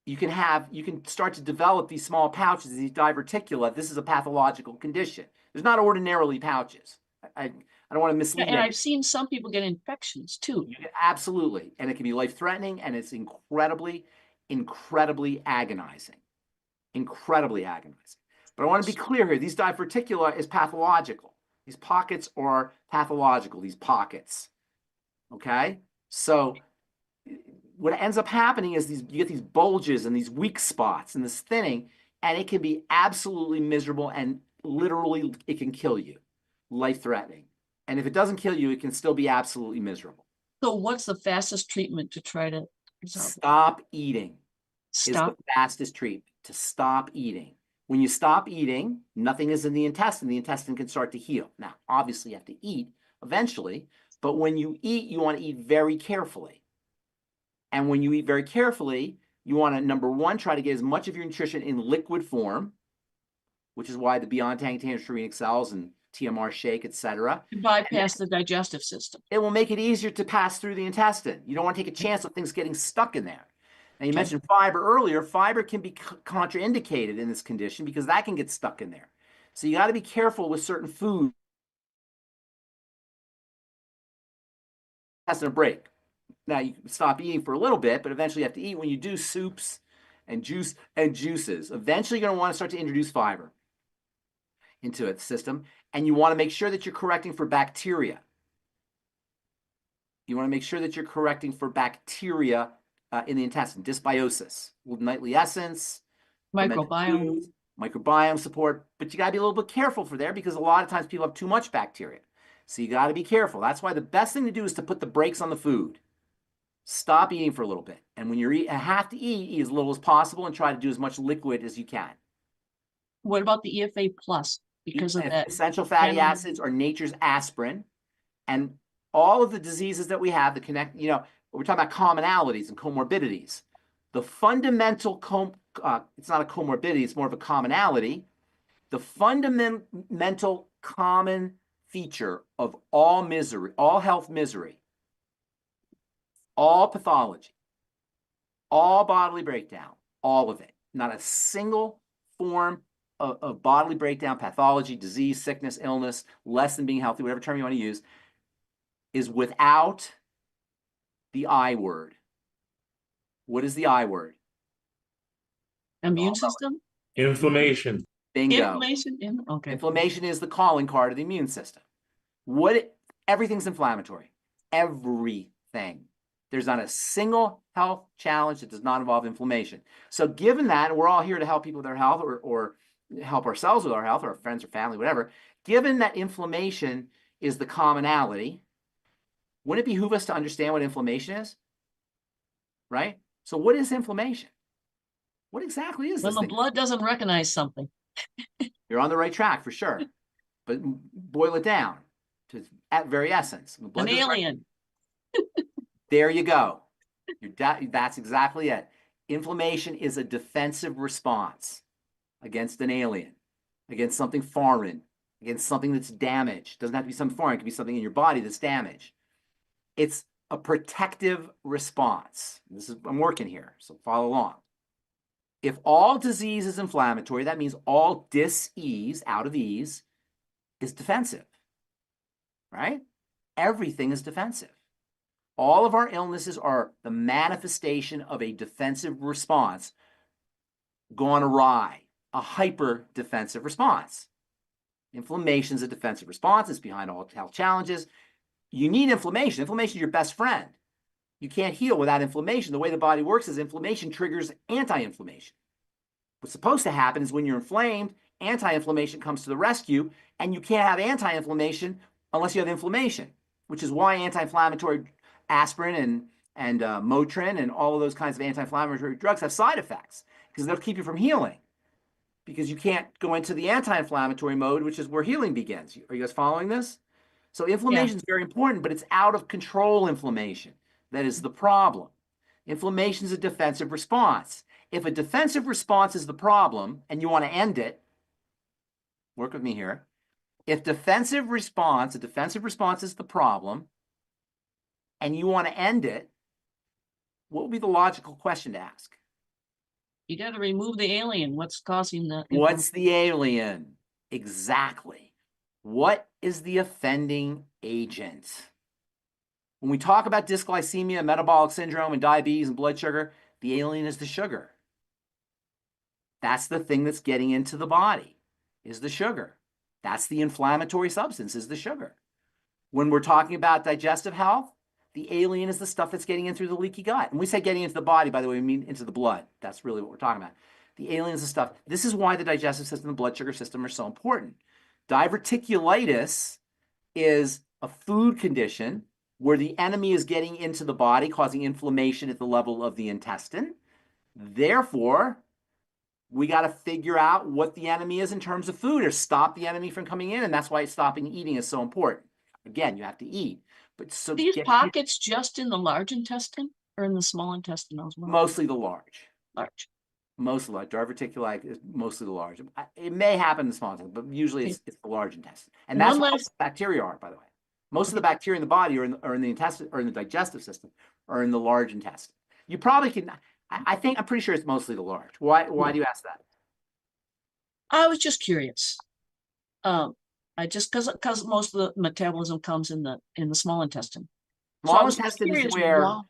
You can start to develop these small pouches, these diverticula. This is a pathological condition. There's not ordinarily pouches. I don't want to mislead. And I've seen some people get infections too. Absolutely, and it can be life-threatening, and it's incredibly, incredibly agonizing. Incredibly agonizing. But I want to be clear here. These diverticula is pathological. These pockets are pathological, these pockets. Okay? So what ends up happening is you get these bulges and these weak spots and this thinning, and it can be absolutely miserable, and literally it can kill you, life-threatening. And if it doesn't kill you, it can still be absolutely miserable. So what's the fastest treatment to try to resolve? Stop eating is Stop. the fastest treatment, to stop eating. When you stop eating, nothing is in the intestine. The intestine can start to heal. Now, obviously, you have to eat eventually, but when you eat, you want to eat very carefully. And when you eat very carefully, you want to, number one, try to get as much of your nutrition in liquid form, which is why the Beyond Tank Tangerine Excels and TMR Shake, etc. To bypass the digestive system. It will make it easier to pass through the intestine. You don't want to take a chance of things getting stuck in there. And you mentioned fiber earlier. Fiber can be contraindicated in this condition because that can get stuck in there. So you got to be careful with certain food. Has a break. Now you can stop eating for a little bit, but eventually you have to eat. When you do soups and juices, eventually you're going to want to start to introduce fiber into the system, and you want to make sure that you're correcting for bacteria. You want to make sure that you're correcting for bacteria in the intestine, dysbiosis, nightly essence, Microbiome. Microbiome support, but you got to be a little bit careful for there because a lot of times people have too much bacteria. So you got to be careful. That's why the best thing to do is to put the brakes on the food. Stop eating for a little bit. And when you have to eat as little as possible and try to do as much liquid as you can. What about the EFA plus? Because of that. Essential fatty acids are nature's aspirin. And all of the diseases that we have, we're talking about commonalities and comorbidities. The fundamental, it's not a comorbidity, it's more of a commonality. The fundamental common feature of all misery, all health misery, all pathology, all bodily breakdown, all of it, not a single form of bodily breakdown, pathology, disease, sickness, illness, less than being healthy, whatever term you want to use, is without the I word. What is the I word? Immune system? Inflammation. Bingo. Inflammation? Okay. Inflammation is the calling card of the immune system. Everything's inflammatory. Everything. There's not a single health challenge that does not involve inflammation. So given that, we're all here to help people with their health or help ourselves with our health, or our friends or family, whatever. Given that inflammation is the commonality, wouldn't it behoove us to understand what inflammation is? Right? So what is inflammation? What exactly is this When the blood doesn't recognize something. You're on the right track for sure. But boil it down to at very essence. An alien. There you go. That's exactly it. Inflammation is a defensive response against an alien, against something foreign, against something that's damaged. It doesn't have to be something foreign. It could be something in your body that's damaged. It's a protective response. I'm working here, so follow along. If all disease is inflammatory, that means all dis-ease, out of ease, is defensive, right? Everything is defensive. All of our illnesses are the manifestation of a defensive response gone awry, a hyper defensive response. Inflammation is a defensive response. It's behind all health challenges. You need inflammation. Inflammation is your best friend. You can't heal without inflammation. The way the body works is inflammation triggers anti-inflammation. What's supposed to happen is when you're inflamed, anti-inflammation comes to the rescue, and you can't have anti-inflammation unless you have inflammation, which is why anti-inflammatory aspirin and Motrin and all of those kinds of anti-inflammatory drugs have side effects, because they'll keep you from healing, because you can't go into the anti-inflammatory mode, which is where healing begins. Are you guys following this? So inflammation is very important, but it's out of control inflammation that is the problem. Inflammation is a defensive response. If a defensive response is the problem and you want to end it, work with me here. If a defensive response is the problem and you want to end it, what would be the logical question to ask? You got to remove the alien. What's causing the... What's the alien? Exactly. What is the offending agent? When we talk about dysglycemia, metabolic syndrome, and diabetes and blood sugar, the alien is the sugar. That's the thing that's getting into the body, is the sugar. That's the inflammatory substance, is the sugar. When we're talking about digestive health, the alien is the stuff that's getting in through the leaky gut. And we say getting into the body, by the way, we mean into the blood. That's really what we're talking about. the aliens and stuff. This is why the digestive system and the blood sugar system are so important. Diverticulitis is a food condition where the enemy is getting into the body, causing inflammation at the level of the intestine. Therefore, we got to figure out what the enemy is in terms of food or stop the enemy from coming in. And that's why stopping eating is so important. Again, you have to eat. But so these pockets just in the large intestine or in the small intestine as well? Mostly the large. Large. Mostly large. Diverticulitis is mostly the large. It may happen in the small intestine, but usually it's the large intestine. And that's where most bacteria are, by the way. Most of the bacteria in the body are in the intestine or in the digestive system or in the large intestine. You probably can, I'm pretty sure it's mostly the large. Why do you ask that? I was just curious. Because most of the metabolism comes in the small intestine. Small intestine is where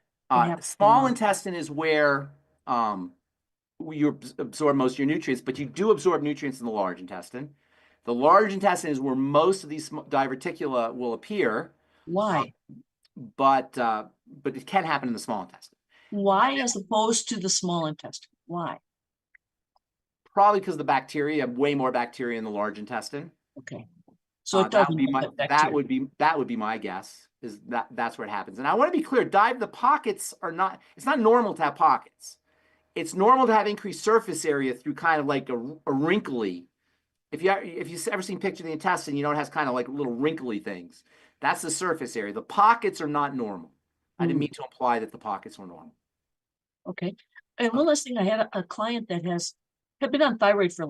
small intestine is where you absorb most of your nutrients, but you do absorb nutrients in the large intestine. The large intestine is where most of these diverticula will appear. Why? But it can happen in the small intestine. Why, as opposed to the small intestine? Why? Probably because the bacteria, have way more bacteria in the large intestine. Okay. So it doesn't that would be my guess, is that's where it happens. And I want to be clear, the pockets are not, it's not normal to have pockets. It's normal to have increased surface area through kind of like a wrinkly. If you've ever seen a picture of the intestine, you know it has kind of like little wrinkly things. That's the surface area. The pockets are not normal. I didn't mean to imply that the pockets were normal. Okay. And one last thing, I had a client that had been on thyroid for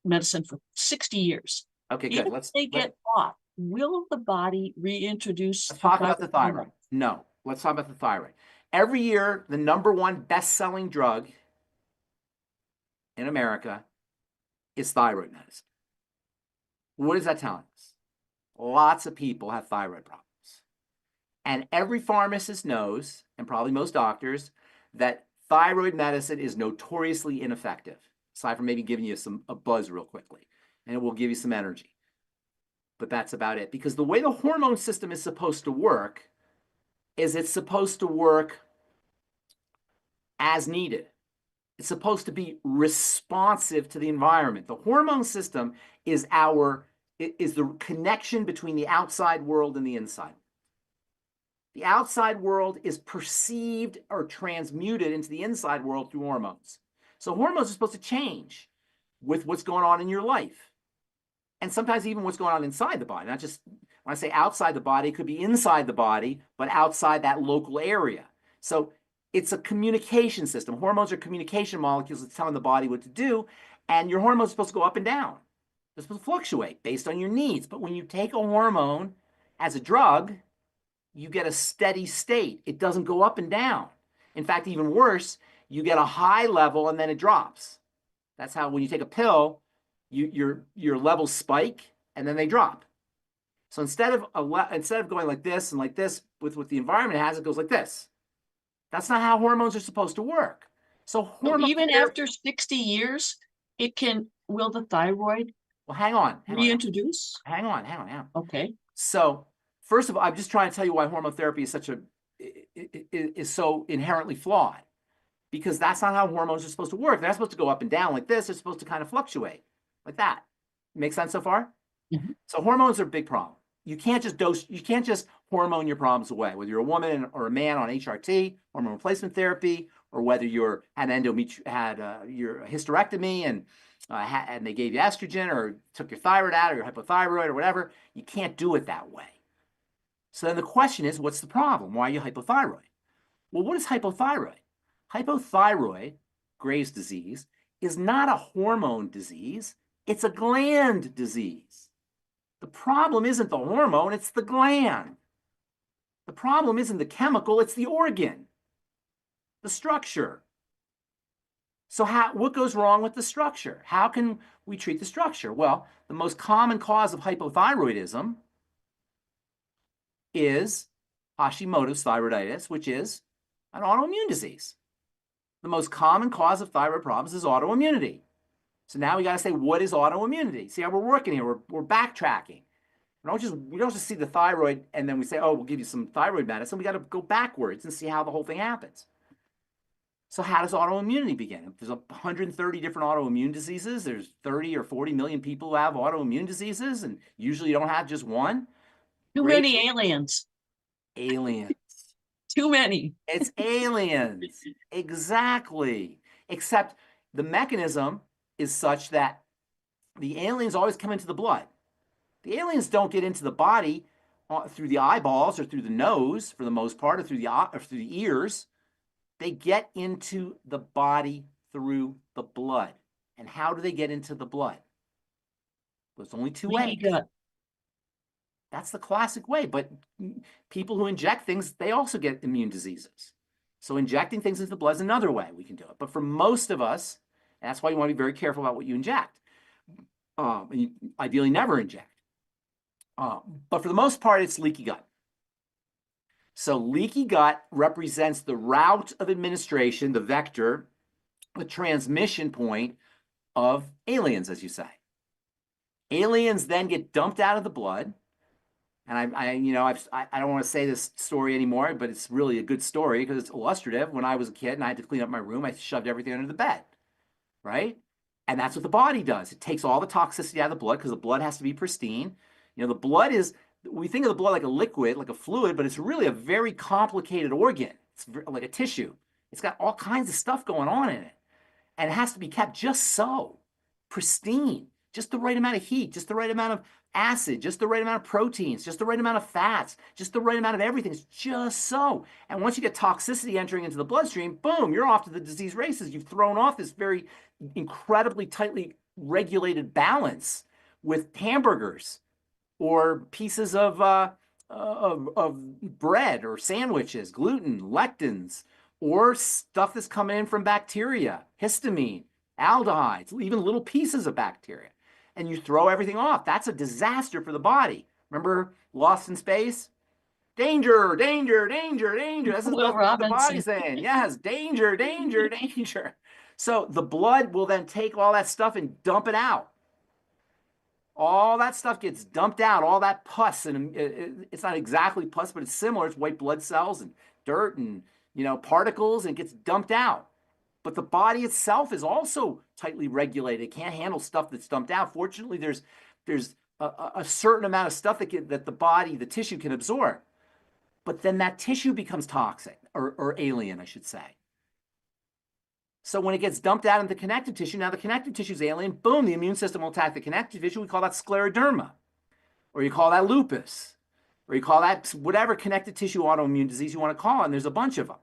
medicine for 60 years. Okay, good. If they get off, will the body reintroduce? Let's talk about the thyroid. No, let's talk about the thyroid. Every year, the #1 best-selling drug in America is thyroid medicine. What is that telling us? Lots of people have thyroid problems. And every pharmacist knows, and probably most doctors, that thyroid medicine is notoriously ineffective, aside from maybe giving you a buzz real quickly, and it will give you some energy. But that's about it. Because the way the hormone system is supposed to work is it's supposed to work as needed. It's supposed to be responsive to the environment. The hormone system is the connection between the outside world and the inside. The outside world is perceived or transmuted into the inside world through hormones. So hormones are supposed to change with what's going on in your life. And sometimes even what's going on inside the body. Not just, when I say outside the body, it could be inside the body, but outside that local area. So it's a communication system. Hormones are communication molecules that's telling the body what to do. And your hormones are supposed to go up and down. They're supposed to fluctuate based on your needs. But when you take a hormone as a drug, you get a steady state. It doesn't go up and down. In fact, even worse, you get a high level and then it drops. That's how when you take a pill, your levels spike and then they drop. So instead of going like this and like this with what the environment has, it goes like this. That's not how hormones are supposed to work. So even after 60 years, will the thyroid hang on. Reintroduce? Hang on. Okay. So first of all, I'm just trying to tell you why hormone therapy is so inherently flawed. Because that's not how hormones are supposed to work. They're not supposed to go up and down like this. They're supposed to kind of fluctuate like that. Make sense so far? Mm-hmm. So hormones are a big problem. You can't just hormone your problems away, whether you're a woman or a man on HRT, hormone replacement therapy, or whether you're had your hysterectomy and they gave you estrogen or took your thyroid out or your hypothyroid or whatever. You can't do it that way. So then the question is, what's the problem? Why are you hypothyroid? Well, what is hypothyroid? Hypothyroid, Graves' disease, is not a hormone disease. It's a gland disease. The problem isn't the hormone, it's the gland. The problem isn't the chemical, it's the organ, the structure. So what goes wrong with the structure? How can we treat the structure? Well, the most common cause of hypothyroidism is Hashimoto's thyroiditis, which is an autoimmune disease. The most common cause of thyroid problems is autoimmunity. So now we got to say, what is autoimmunity? See how we're working here? We're backtracking. We don't just see the thyroid and then we say, oh, we'll give you some thyroid medicine. We got to go backwards and see how the whole thing happens. So how does autoimmunity begin? If there's 130 different autoimmune diseases, there's 30 or 40 million people who have autoimmune diseases, and usually you don't have just one. Too many aliens. Aliens. Too many. It's aliens. Exactly. Except the mechanism is such that the aliens always come into the blood. The aliens don't get into the body through the eyeballs or through the nose for the most part, or through the ears. They get into the body through the blood. And how do they get into the blood? There's only two ways. Gut. That's the classic way. But people who inject things, they also get immune diseases. So injecting things into the blood is another way we can do it. But for most of us, and that's why you want to be very careful about what you inject. You ideally never inject. But for the most part, it's leaky gut. So leaky gut represents the route of administration, the vector, the transmission point of aliens, as you say. Aliens then get dumped out of the blood. And I don't want to say this story anymore, but it's really a good story because it's illustrative. When I was a kid and I had to clean up my room, I shoved everything under the bed, right? And that's what the body does. It takes all the toxicity out of the blood because the blood has to be pristine. You know, the blood is, we think of the blood like a liquid, like a fluid, but it's really a very complicated organ. It's like a tissue. It's got all kinds of stuff going on in it. And it has to be kept just so, pristine, just the right amount of heat, just the right amount of acid, just the right amount of proteins, just the right amount of fats, just the right amount of everything. It's just so. And once you get toxicity entering into the bloodstream, boom, you're off to the disease races. You've thrown off this very incredibly tightly regulated balance with hamburgers or pieces of bread or sandwiches, gluten, lectins, or stuff that's coming in from bacteria, histamine, aldehydes, even little pieces of bacteria. And you throw everything off. That's a disaster for the body. Remember Lost in Space? Danger, danger, danger, danger. That's what the body's saying. Yes, danger, danger, danger. So the blood will then take all that stuff and dump it out. All that stuff gets dumped out, all that pus, and it's not exactly pus, but it's similar. It's white blood cells and dirt and, particles, and it gets dumped out. But the body itself is also tightly regulated. It can't handle stuff that's dumped out. Fortunately, there's a certain amount of stuff that the body, the tissue can absorb. But then that tissue becomes toxic, or alien, I should say. So when it gets dumped out into the connective tissue, now the connective tissue is alien, boom, the immune system will attack the connective tissue. We call that scleroderma, or you call that lupus, or you call that whatever connective tissue autoimmune disease you want to call it, and there's a bunch of them.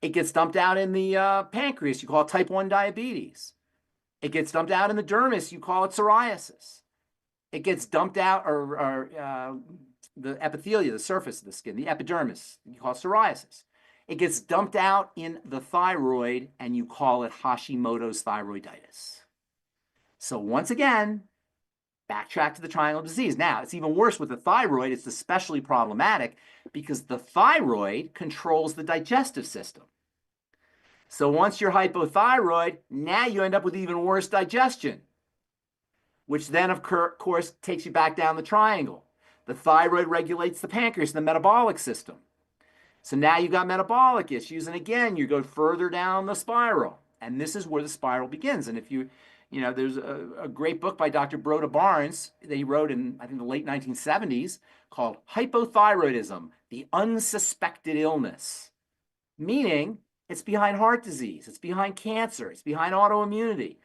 It gets dumped out in the pancreas, you call it type 1 diabetes. It gets dumped out in the dermis, you call it psoriasis. It gets dumped out, or the epithelia, the surface of the skin, the epidermis, you call it psoriasis. It gets dumped out in the thyroid, and you call it Hashimoto's thyroiditis. So once again, backtrack to the triangle disease. Now, it's even worse with the thyroid. It's especially problematic because the thyroid controls the digestive system. So once you're hypothyroid, now you end up with even worse digestion, which then, of course, takes you back down the triangle. The thyroid regulates the pancreas, the metabolic system. So now you've got metabolic issues, and again, you go further down the spiral. And this is where the spiral begins. And if there's a great book by Dr. Broda Barnes that he wrote in, I think, the late 1970s called Hypothyroidism, the Unsuspected Illness. Meaning, it's behind heart disease, it's behind cancer, it's behind autoimmunity,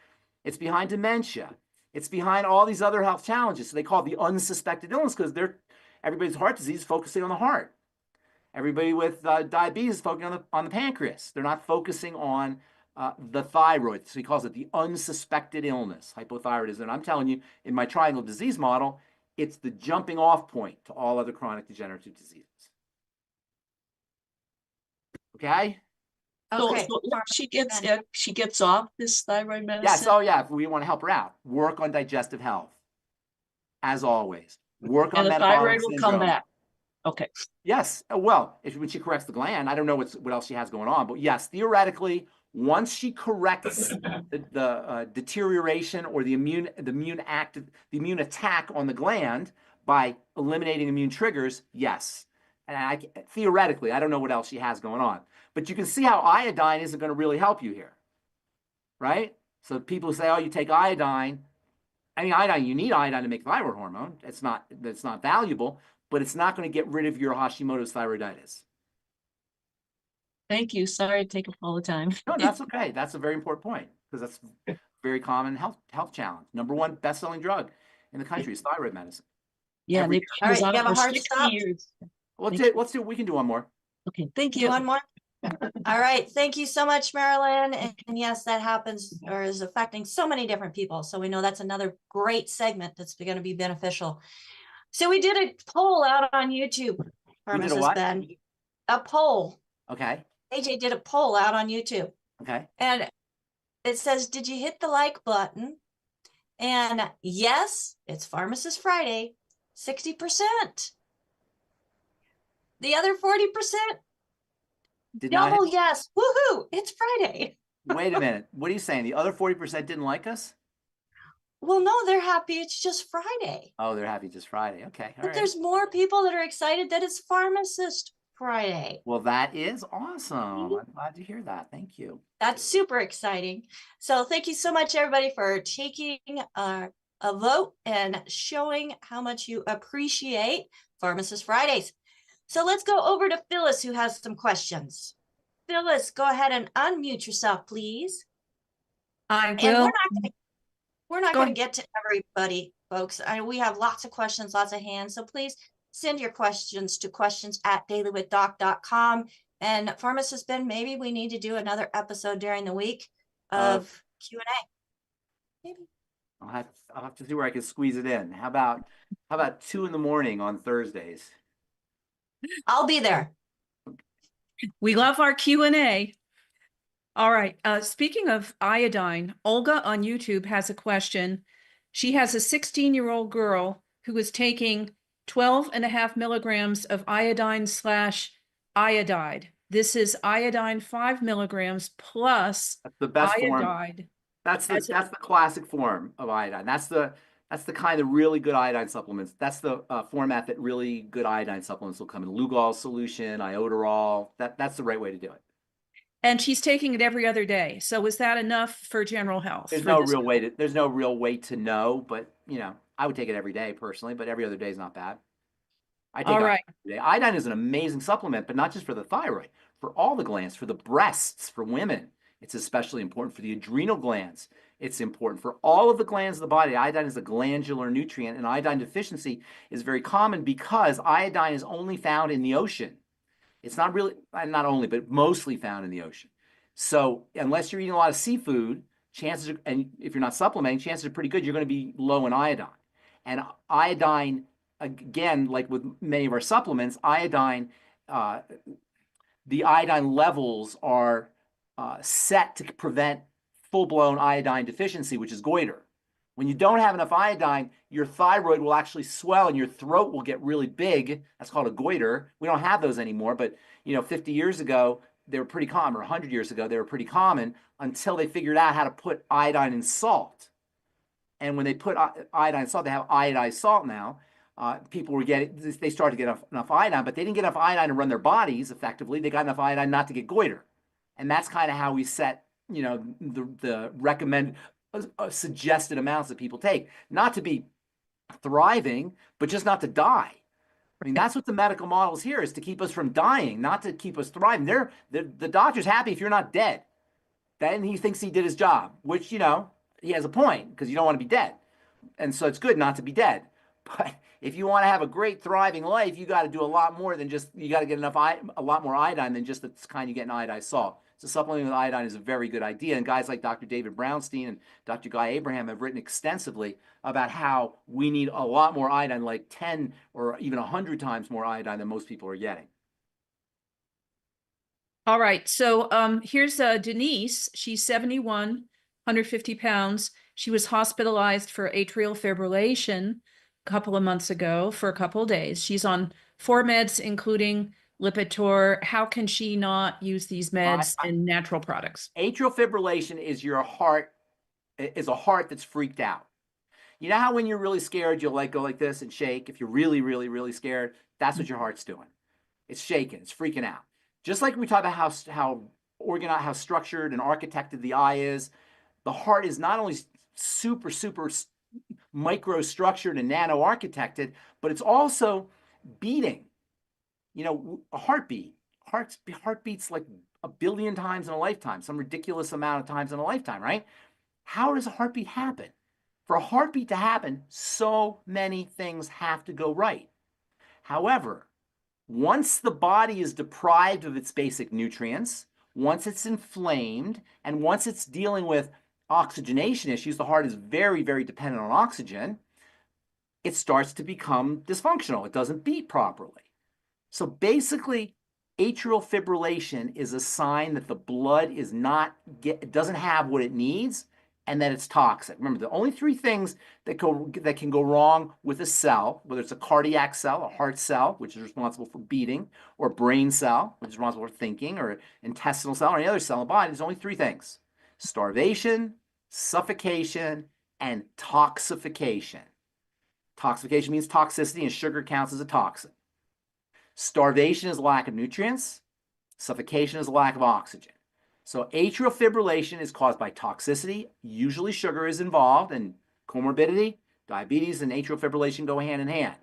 it's behind dementia, it's behind all these other health challenges. So they call it the unsuspected illness because everybody's heart disease is focusing on the heart. Everybody with diabetes is focusing on the pancreas. They're not focusing on the thyroid. So he calls it the unsuspected illness, hypothyroidism. And I'm telling you, in my triangle disease model, it's the jumping off point to all other chronic degenerative diseases. Okay? Okay. So she gets off this thyroid medicine? Yes, if we want to help her out, work on digestive health. As always. Work on metabolic syndrome. And the thyroid will come back. Okay. Yes. Well, when she corrects the gland, I don't know what else she has going on, but yes, theoretically, once she corrects the deterioration or the immune attack on the gland by eliminating immune triggers, yes. And theoretically, I don't know what else she has going on, But you can see how iodine isn't going to really help you here, right? So people say, oh, you take iodine. I mean, iodine, you need iodine to make thyroid hormone. That's not valuable, but it's not going to get rid of your Hashimoto's thyroiditis. Thank you. Sorry to take up all the time. No, that's okay. That's a very important point because that's a very common health challenge. Number one best-selling drug in the country is thyroid medicine. Yeah, Every they All was right, on you it have a for hard 60 stop? years. Let's do, we can do one more. Okay, thank Do you. one more? All right, thank you so much, Marilyn. And yes, that happens or is affecting so many different people. So we know that's another great segment that's going to be beneficial. So we did a poll out on YouTube, We did a Pharmacist what? Ben. A poll. Okay. AJ did a poll out on YouTube. Okay. And it says, did you hit the like button? And yes, it's Pharmacist Friday, 60%. The other 40%, Did not double yes. Woohoo, it's Friday. Wait a minute. What are you saying? The other 40% didn't like us? Well, no, they're happy it's just Friday. Oh, they're happy just Friday. Okay. All But right. there's more people that are excited that it's Pharmacist Friday. Well, that is awesome. I'm glad to hear that. Thank you. That's super exciting. So thank you so much, everybody, for taking a vote and showing how much you appreciate Pharmacist Fridays. So let's go over to Phyllis, who has some questions. Phyllis, go ahead and unmute yourself, please. I And will. we're not Go going to ahead. get to everybody, folks. We have lots of questions, lots of hands. So please send your questions to questions@dailywithdoc.com. And Pharmacist Ben, maybe we need to do another episode during the week of Q&A. Maybe. I'll have to see where I can squeeze it in. How about 2 a.m. on Thursdays? I'll be there. We love our Q&A. All right. Speaking of iodine, Olga on YouTube has a question. She has a 16-year-old girl who is taking 12.5 milligrams of iodine/iodide. This is iodine 5 milligrams plus That's the best form. iodide. That's the classic form of iodine. That's the kind of really good iodine supplements. That's the format that really good iodine supplements will come in. Lugol solution, iodoral. That's the right way to do it. And she's taking it every other day. So is that enough for general health? There's no real way to know, but I would take it every day personally, but every other day is not bad. I take iodine every day. Iodine is an amazing supplement, but not just for the thyroid, for all the glands, for the breasts, for women. It's especially important for the adrenal glands. It's important for all of the glands of the body. Iodine is a glandular nutrient, and iodine deficiency is very common because iodine is only found in the ocean. It's not only, but mostly found in the ocean. So unless you're eating a lot of seafood, and if you're not supplementing, chances are pretty good you're going to be low in iodine. And iodine, again, like with many of our supplements, the iodine levels are set to prevent full-blown iodine deficiency, which is goiter. When you don't have enough iodine, your thyroid will actually swell and your throat will get really big. That's called a goiter. We don't have those anymore, but 50 years ago, they were pretty common, or 100 years ago, they were pretty common until they figured out how to put iodine in salt. And when they put iodine in salt, they have iodized salt now. People they started to get enough iodine, but they didn't get enough iodine to run their bodies effectively. They got enough iodine not to get goiter. And that's kind of how we set, the recommended suggested amounts that people take, not to be thriving, but just not to die. I mean, that's what the medical model is here, is to keep us from dying, not to keep us thriving. The doctor's happy if you're not dead. Then he thinks he did his job, which, he has a point because you don't want to be dead. And so it's good not to be dead. But if you want to have a great thriving life, you got to do a lot more than you got to get a lot more iodine than just the kind you get in iodized salt. So supplementing with iodine is a very good idea. And guys like Dr. David Brownstein and Dr. Guy Abraham have written extensively about how we need a lot more iodine, like 10 or even 100 times more iodine than most people are getting. All right. So here's Denise. She's 71, 150 pounds. She was hospitalized for atrial fibrillation a couple of months ago for a couple of days. She's on 4 meds, including Lipitor. How can she not use these meds and natural products? Atrial fibrillation is a heart that's freaked out. You know how when you're really scared, you'll go like this and shake? If you're really, really, really scared, that's what your heart's doing. It's shaking. It's freaking out. Just like we talk about how organized, how structured and architected the eye is, the heart is not only super micro structured and nano architected, but it's also beating. You know, a heartbeat. Heart beats like 1 billion times in a lifetime, some ridiculous amount of times in a lifetime, right? How does a heartbeat happen? For a heartbeat to happen, so many things have to go right. However, once the body is deprived of its basic nutrients, once it's inflamed, and once it's dealing with oxygenation issues, the heart is very, very dependent on oxygen, it starts to become dysfunctional. It doesn't beat properly. So basically, atrial fibrillation is a sign that the blood is doesn't have what it needs, and that it's toxic. Remember, the only 3 things that can go wrong with a cell, whether it's a cardiac cell, a heart cell, which is responsible for beating, or a brain cell, which is responsible for thinking, or an intestinal cell, or any other cell in the body, there's only 3 things: starvation, suffocation, and toxification. Toxification means toxicity, and sugar counts as a toxin. Starvation is lack of nutrients. Suffocation is a lack of oxygen. So atrial fibrillation is caused by toxicity. Usually sugar is involved, and comorbidity, diabetes, and atrial fibrillation go hand in hand.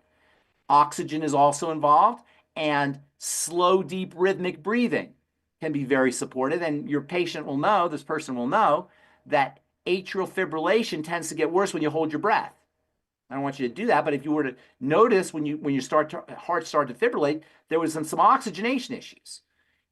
Oxygen is also involved, and slow, deep, rhythmic breathing can be very supportive. And your patient will know, this person will know, that atrial fibrillation tends to get worse when you hold your breath. I don't want you to do that, but if you were to notice when your heart started to fibrillate, there was some oxygenation issues.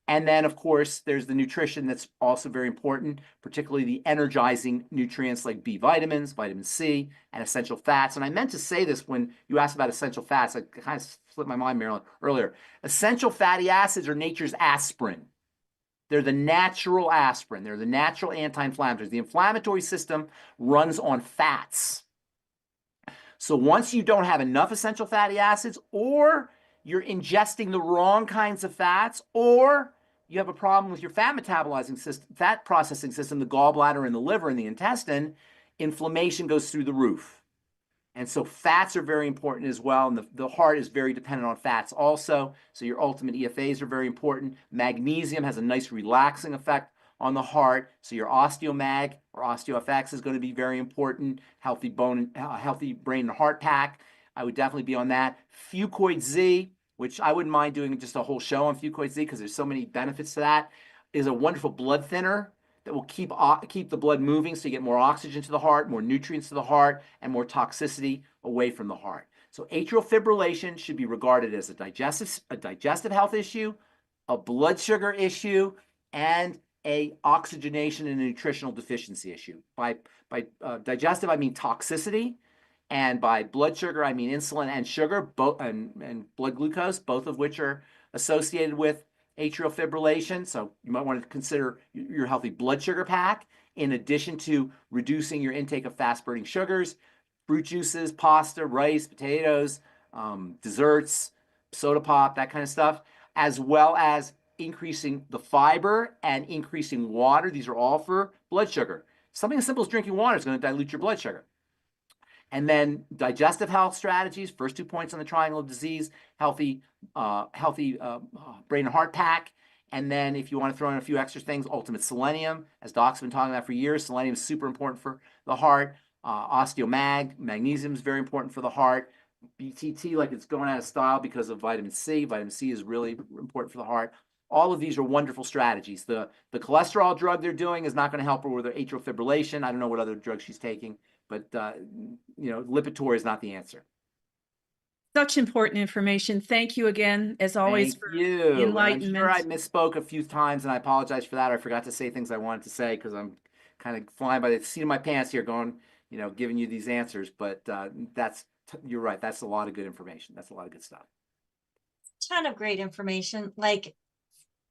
And then, of course, there's the nutrition that's also very important, particularly the energizing nutrients like B vitamins, vitamin C, and essential fats. And I meant to say this when you asked about essential fats. I kind of slipped my mind, Marilyn, earlier. Essential fatty acids are nature's aspirin. They're the natural aspirin. They're the natural anti-inflammatories. The inflammatory system runs on fats. So once you don't have enough essential fatty acids, or you're ingesting the wrong kinds of fats, or you have a problem with your fat metabolizing system, fat processing system, the gallbladder and the liver and the intestine, inflammation goes through the roof. And so fats are very important as well. And the heart is very dependent on fats also. So your ultimate EFAs are very important. Magnesium has a nice relaxing effect on the heart. So your osteomag or osteoFX is going to be very important. Healthy bone, healthy brain and heart pack. I would definitely be on that. Fucoid Z, which I wouldn't mind doing just a whole show on Fucoid Z because there's so many benefits to that, is a wonderful blood thinner that will keep the blood moving so you get more oxygen to the heart, more nutrients to the heart, and more toxicity away from the heart. So atrial fibrillation should be regarded as a digestive health issue, a blood sugar issue, and a oxygenation and nutritional deficiency issue. By digestive, I mean toxicity. And by blood sugar, I mean insulin and sugar, both and blood glucose, both of which are associated with atrial fibrillation. So you might want to consider your healthy blood sugar pack in addition to reducing your intake of fast-burning sugars, fruit juices, pasta, rice, potatoes, desserts, soda pop, that kind of stuff, as well as increasing the fiber and increasing water. These are all for blood sugar. Something as simple as drinking water is going to dilute your blood sugar. And then digestive health strategies, first 2 points on the triangle of disease, healthy brain and heart pack. And then if you want to throw in a few extra things, ultimate selenium, as Doc's been talking about for years. Selenium is super important for the heart. Osteomag, magnesium is very important for the heart. BTT, like it's going out of style because of vitamin C. Vitamin C is really important for the heart. All of these are wonderful strategies. The cholesterol drug they're doing is not going to help her with her atrial fibrillation. I don't know what other drugs she's taking. But, Lipitor is not the answer. Such important information. Thank you again, as always, for the enlightenment. I'm sure I misspoke a few times, and I apologize for that. I forgot to say things I wanted to say because I'm kind of flying by the seat of my pants here going, giving you these answers. But you're right. That's a lot of good information. That's a lot of good stuff. Ton of great information, like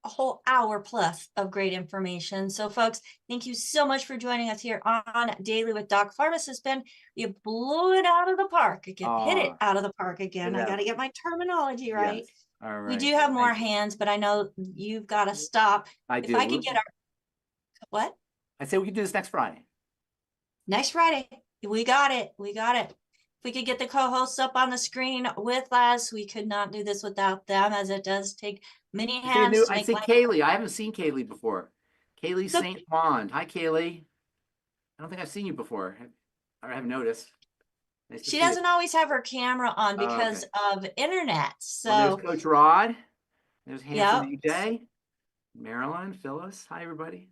a whole hour plus of great information. So folks, thank you so much for joining us here on Daily with Doc. Pharmacist Ben, you blew it out of the park again. Hit it out of the park again. I got to get my terminology right. Yes. All right. We do have more hands, but I know you've got to stop. I do. If I could get our what? I say we can do this next Friday. Next Friday. We got it. We got it. If we could get the co-hosts up on the screen with us, we could not do this without them, as it does take many hands to I make see life. Kaylee. I haven't seen Kaylee before. Kaylee So- St. Mond. Hi, Kaylee. I don't think I've seen you before. I haven't noticed. Nice to She see you. doesn't always have her camera on Oh, because of internet. Well, there's So, Coach Rod. There's handsome yep. AJ. Marilyn, Phyllis. Hi, everybody.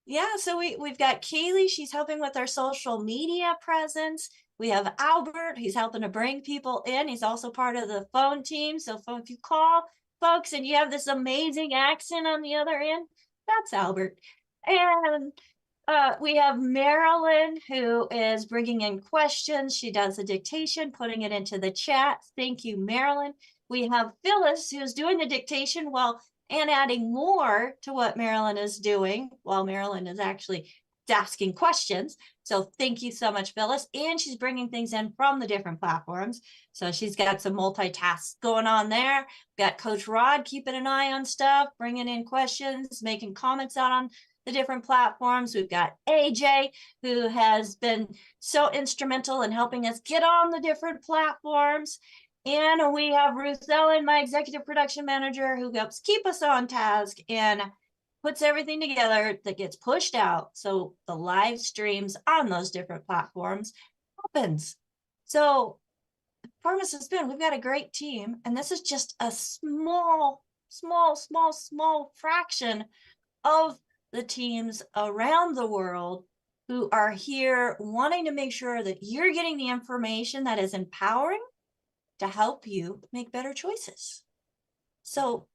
Yeah, so we've got Kaylee. She's helping with our social media presence. We have Albert. He's helping to bring people in. He's also part of the phone team. So if you call folks and you have this amazing accent on the other end, that's Albert. And we have Marilyn, who is bringing in questions. She does the dictation, putting it into the chat. Thank you, Marilyn. We have Phyllis, who's doing the dictation and adding more to what Marilyn is doing while Marilyn is actually asking questions. So thank you so much, Phyllis. And she's bringing things in from the different platforms. So she's got some multitasks going on there. Got Coach Rod keeping an eye on stuff, bringing in questions, making comments out on the different platforms. We've got AJ, who has been so instrumental in helping us get on the different platforms. And we have Ruth Ellen, my executive production manager, who helps keep us on task and puts everything together that gets pushed out. So the live streams on those different platforms happens. So Pharmacist Ben, we've got a great team. And this is just a small fraction of the teams around the world who are here wanting to make sure that you're getting the information that is empowering to help you make better choices. So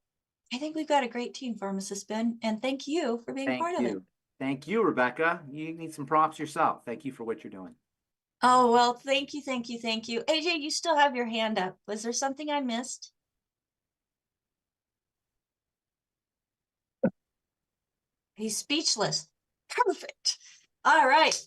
I think we've got a great team, Pharmacist Ben, and thank you for being part of it. Thank you, Rebecca. You need some props yourself. Thank you for what you're doing. Oh, well, thank you. AJ, you still have your hand up. Was there something I missed? He's speechless. Perfect. All right.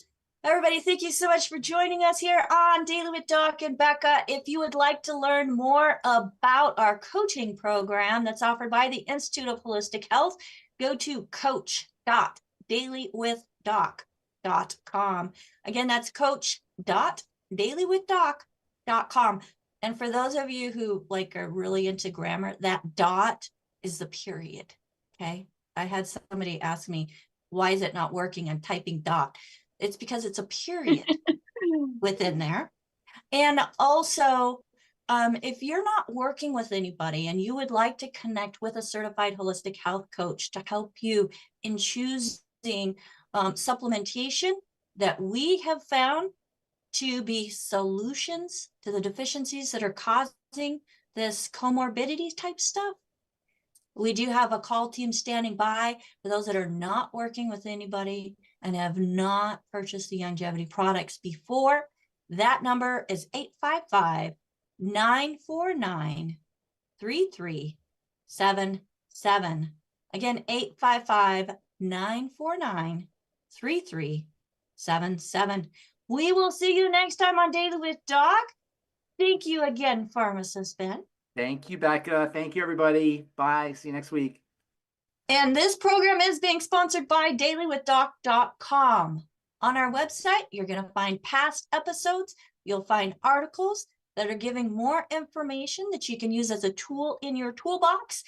Everybody, thank you so much for joining us here on Daily with Doc and Becca. If you would like to learn more about our coaching program that's offered by the Institute of Holistic Health, go to coach.dailywithdoc.com. Again, that's coach.dailywithdoc.com. And for those of you who are really into grammar, that dot is the period. Okay. I had somebody ask me, why is it not working? I'm typing dot. It's because it's a period within there. And also, if you're not working with anybody and you would like to connect with a certified holistic health coach to help you in choosing supplementation that we have found to be solutions to the deficiencies that are causing this comorbidity type stuff, we do have a call team standing by for those that are not working with anybody and have not purchased the longevity products before. That number is 855-949-3377. Again, 855-949-3377. We will see you next time on Daily with Doc. Thank you again, Pharmacist Ben. Thank you, Becca. Thank you, everybody. Bye. See you next week. And this program is being sponsored by dailywithdoc.com. On our website, you're going to find past episodes. You'll find articles that are giving more information that you can use as a tool in your toolbox,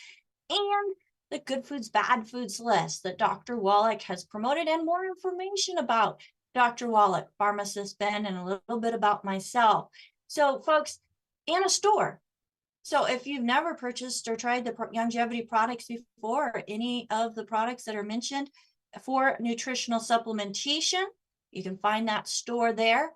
and the good foods, bad foods list that Dr. Wallach has promoted, and more information about Dr. Wallach, Pharmacist Ben, and a little bit about myself. So, folks, in a store. So if you've never purchased or tried the longevity products before, or any of the products that are mentioned for nutritional supplementation, you can find that store there.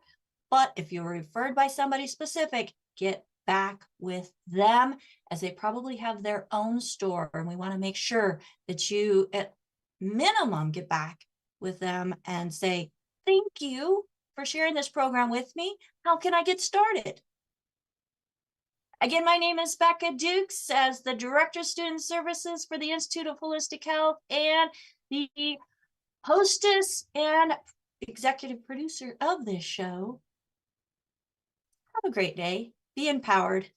But if you were referred by somebody specific, get back with them, as they probably have their own store. And we want to make sure that you at minimum get back with them and say, thank you for sharing this program with me. How can I get started? Again, my name is Becca Dukes, as the Director of Student Services for the Institute of Holistic Health and the hostess and executive producer of this show. Have a great day. Be empowered.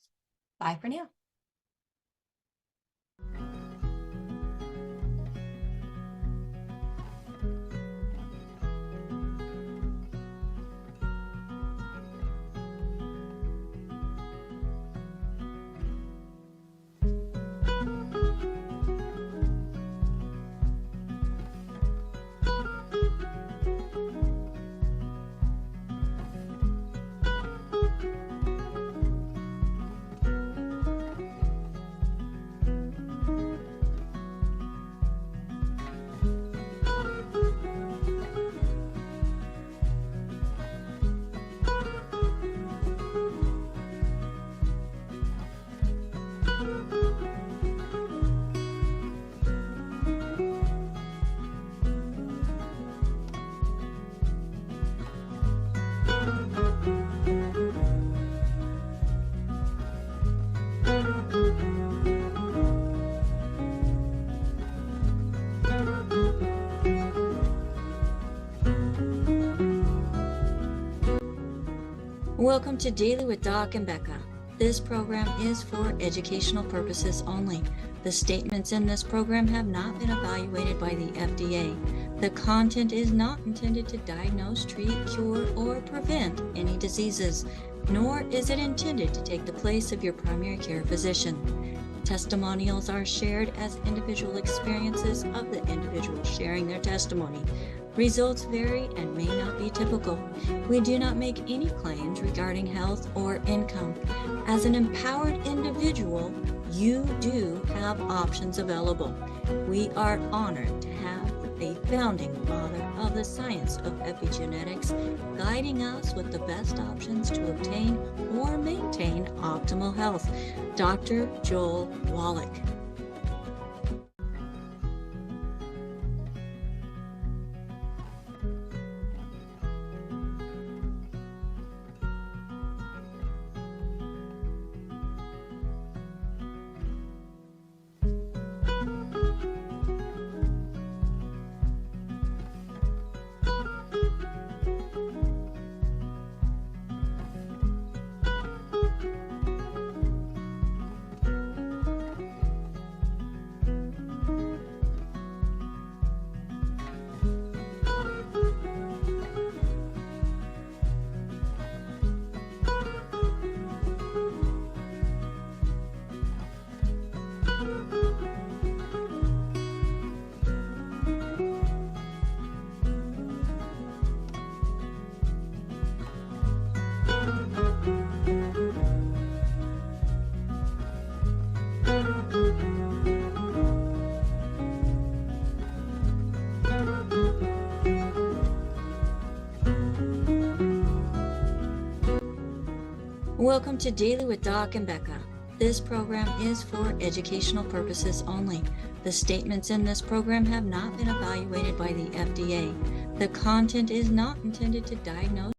Bye for now. Welcome to Daily with Doc and Becca. This program is for educational purposes only. The statements in this program have not been evaluated by the FDA. The content is not intended to diagnose, treat, cure, or prevent any diseases, nor is it intended to take the place of your primary care physician. Testimonials are shared as individual experiences of the individual sharing their testimony. Results vary and may not be typical. We do not make any claims regarding health or income. As an empowered individual, you do have options available. We are honored to have a founding father of the science of epigenetics guiding us with the best options to obtain or maintain optimal health, Dr. Joel Wallach. Welcome to Daily with Doc and Becca. This program is for educational purposes only. The statements in this program have not been evaluated by the FDA. The content is not intended to diagnose,